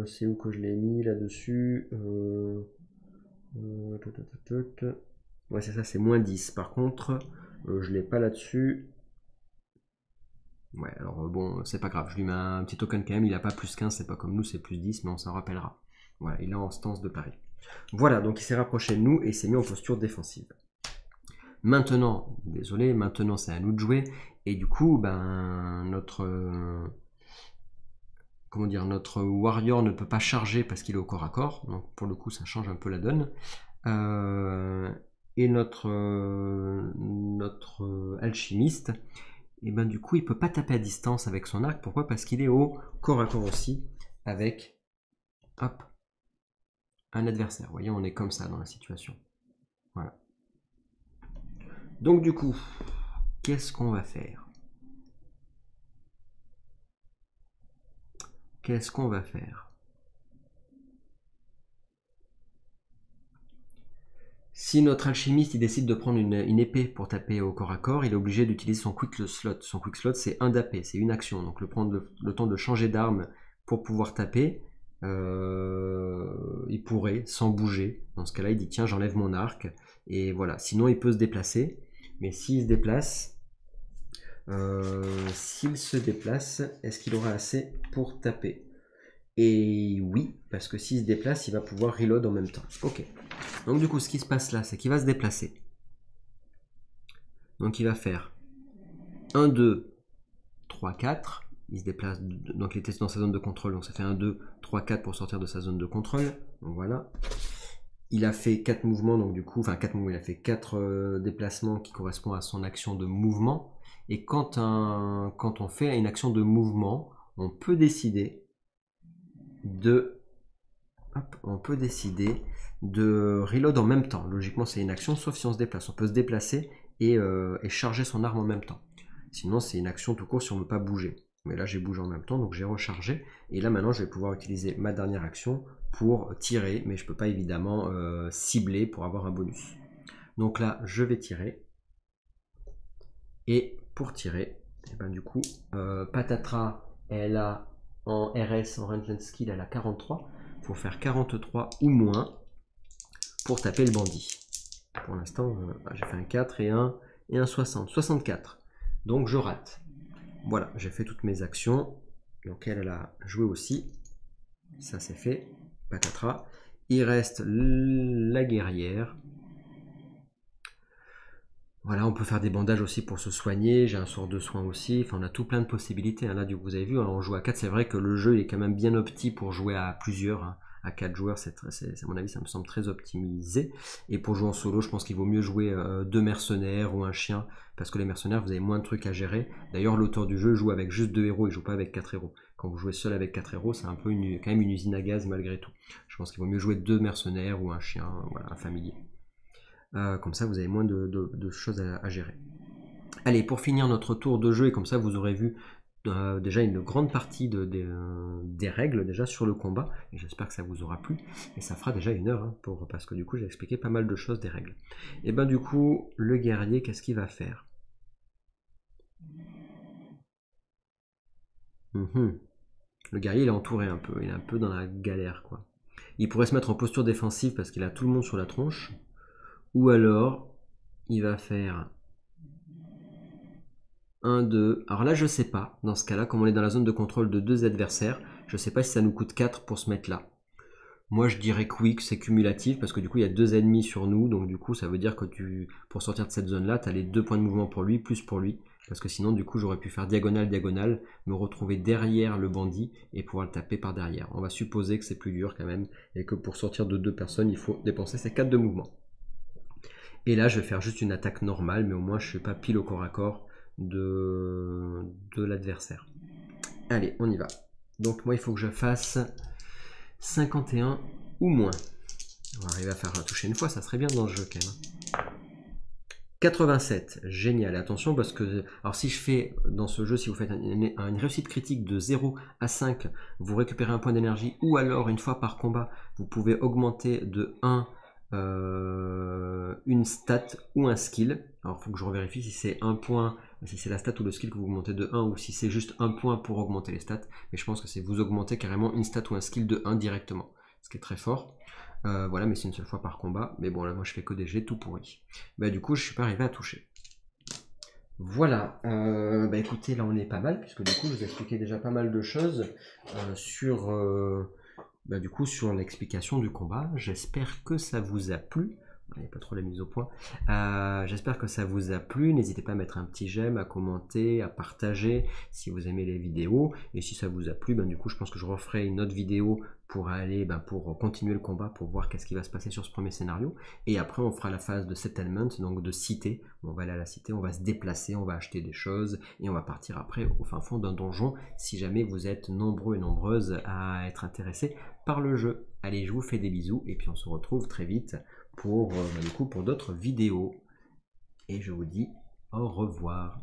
C'est où que je l'ai mis là-dessus? Ouais, c'est ça, c'est moins 10. Par contre, je l'ai pas là-dessus. Ouais, alors bon, c'est pas grave, je lui mets un petit token quand même, il a pas plus 15, c'est pas comme nous, c'est plus 10, mais on s'en rappellera. Voilà, il est en stance de pari. Voilà, donc il s'est rapproché de nous et s'est mis en posture défensive. Maintenant, désolé, maintenant c'est à nous de jouer, et du coup, ben, notre warrior ne peut pas charger parce qu'il est au corps à corps, donc pour le coup ça change un peu la donne. Et notre alchimiste, et ben du coup il peut pas taper à distance avec son arc. Pourquoi? Parce qu'il est au corps à corps aussi avec hop, un adversaire. Vous voyez, on est comme ça dans la situation. Voilà. Donc du coup, qu'est-ce qu'on va faire? Qu'est-ce qu'on va faire? Si notre alchimiste il décide de prendre une épée pour taper au corps à corps, il est obligé d'utiliser son quick slot. Son quick slot, c'est un d'AP, c'est une action. Donc prendre le temps de changer d'arme pour pouvoir taper, il pourrait, sans bouger. Dans ce cas-là, il dit tiens, j'enlève mon arc. Et voilà. Sinon, il peut se déplacer. Mais s'il se déplace, est-ce qu'il aura assez pour taper? Et oui, parce que s'il se déplace, il va pouvoir reload en même temps. Ok. Donc du coup, ce qui se passe là, c'est qu'il va se déplacer. Donc il va faire 1, 2, 3, 4. Il se déplace, donc il était dans sa zone de contrôle, donc ça fait 1, 2, 3, 4 pour sortir de sa zone de contrôle. Donc voilà. Il a fait 4 mouvements, donc du coup, enfin 4 mouvements, il a fait 4 déplacements qui correspondent à son action de mouvement. Et quand on fait une action de mouvement, on peut décider de reload en même temps. Logiquement, c'est une action, sauf si on se déplace. On peut se déplacer et charger son arme en même temps. Sinon, c'est une action tout court si on ne veut pas bouger. Mais là, j'ai bougé en même temps, donc j'ai rechargé. Et là, maintenant, je vais pouvoir utiliser ma dernière action pour tirer, mais je ne peux pas évidemment cibler pour avoir un bonus. Donc là, je vais tirer. Et pour tirer, et ben du coup, Patatra, elle a en RS, en Range Skill, elle a 43. Il faut faire 43 ou moins pour taper le bandit. Pour l'instant, j'ai fait un 4 et un 60. 64. Donc je rate. Voilà, j'ai fait toutes mes actions. Donc elle a joué aussi. Ça c'est fait. Patatra. Il reste la guerrière. Voilà, on peut faire des bandages aussi pour se soigner. J'ai un sort de soin aussi. Enfin, on a tout plein de possibilités. Là, vous avez vu, on joue à 4. C'est vrai que le jeu est quand même bien opti pour jouer à plusieurs. Hein. À 4 joueurs, à mon avis, ça me semble très optimisé. Et pour jouer en solo, je pense qu'il vaut mieux jouer 2 mercenaires ou un chien. Parce que les mercenaires, vous avez moins de trucs à gérer. D'ailleurs, l'auteur du jeu joue avec juste 2 héros. Il joue pas avec 4 héros. Quand vous jouez seul avec 4 héros, c'est un peu quand même une usine à gaz malgré tout. Je pense qu'il vaut mieux jouer 2 mercenaires ou un chien, voilà, un familier. Comme ça, vous avez moins de choses à gérer. Allez, pour finir notre tour de jeu, et comme ça, vous aurez vu déjà une grande partie des règles déjà sur le combat. Et j'espère que ça vous aura plu. Et ça fera déjà 1 heure, hein, parce que du coup, j'ai expliqué pas mal de choses des règles. Et ben du coup, le guerrier, qu'est-ce qu'il va faire? Le guerrier, il est entouré un peu. Il est un peu dans la galère, quoi. Il pourrait se mettre en posture défensive parce qu'il a tout le monde sur la tronche. Ou alors, il va faire 1, 2. Alors là, je sais pas. Dans ce cas-là, comme on est dans la zone de contrôle de 2 adversaires, je sais pas si ça nous coûte 4 pour se mettre là. Moi, je dirais que oui, que c'est cumulatif, parce que du coup, il y a 2 ennemis sur nous. Donc du coup, ça veut dire que pour sortir de cette zone-là, tu as les 2 points de mouvement pour lui, plus pour lui. Parce que sinon, du coup, j'aurais pu faire diagonale, diagonale, me retrouver derrière le bandit et pouvoir le taper par derrière. On va supposer que c'est plus dur quand même, et que pour sortir de 2 personnes, il faut dépenser ces 4 de mouvement. Et là, je vais faire juste une attaque normale, mais au moins, je ne suis pas pile au corps à corps de l'adversaire. Allez, on y va. Donc moi, il faut que je fasse 51 ou moins. On va arriver à faire toucher une fois, ça serait bien dans le jeu quand même. 87, génial. Et attention parce que, alors si je fais dans ce jeu, si vous faites une réussite critique de 0 à 5, vous récupérez un point d'énergie, ou alors une fois par combat, vous pouvez augmenter de 1 une stat ou un skill. Alors il faut que je revérifie si c'est un point, si c'est la stat ou le skill que vous augmentez de 1 ou si c'est juste un point pour augmenter les stats. Mais je pense que c'est vous augmentez carrément une stat ou un skill de 1 directement, ce qui est très fort. Voilà, mais c'est une seule fois par combat. Mais bon, là, moi, je fais que des jets tout pourris. Bah, du coup, je suis pas arrivé à toucher. Voilà. Bah, écoutez, là, on est pas mal, puisque du coup, je vous ai expliqué déjà pas mal de choses sur, bah, du coup, sur l'explication du combat. J'espère que ça vous a plu. Il n'y a pas trop la mise au point. J'espère que ça vous a plu. N'hésitez pas à mettre un petit j'aime, à commenter, à partager si vous aimez les vidéos. Et si ça vous a plu, ben, du coup, je pense que je referai une autre vidéo pour aller, pour continuer le combat, pour voir qu'est-ce qui va se passer sur ce premier scénario. Et après, on fera la phase de settlement, donc de cité. On va aller à la cité, on va se déplacer, on va acheter des choses et on va partir après au fin fond d'un donjon si jamais vous êtes nombreux et nombreuses à être intéressés par le jeu. Allez, je vous fais des bisous et puis on se retrouve très vite pour d'autres vidéos. Et je vous dis au revoir.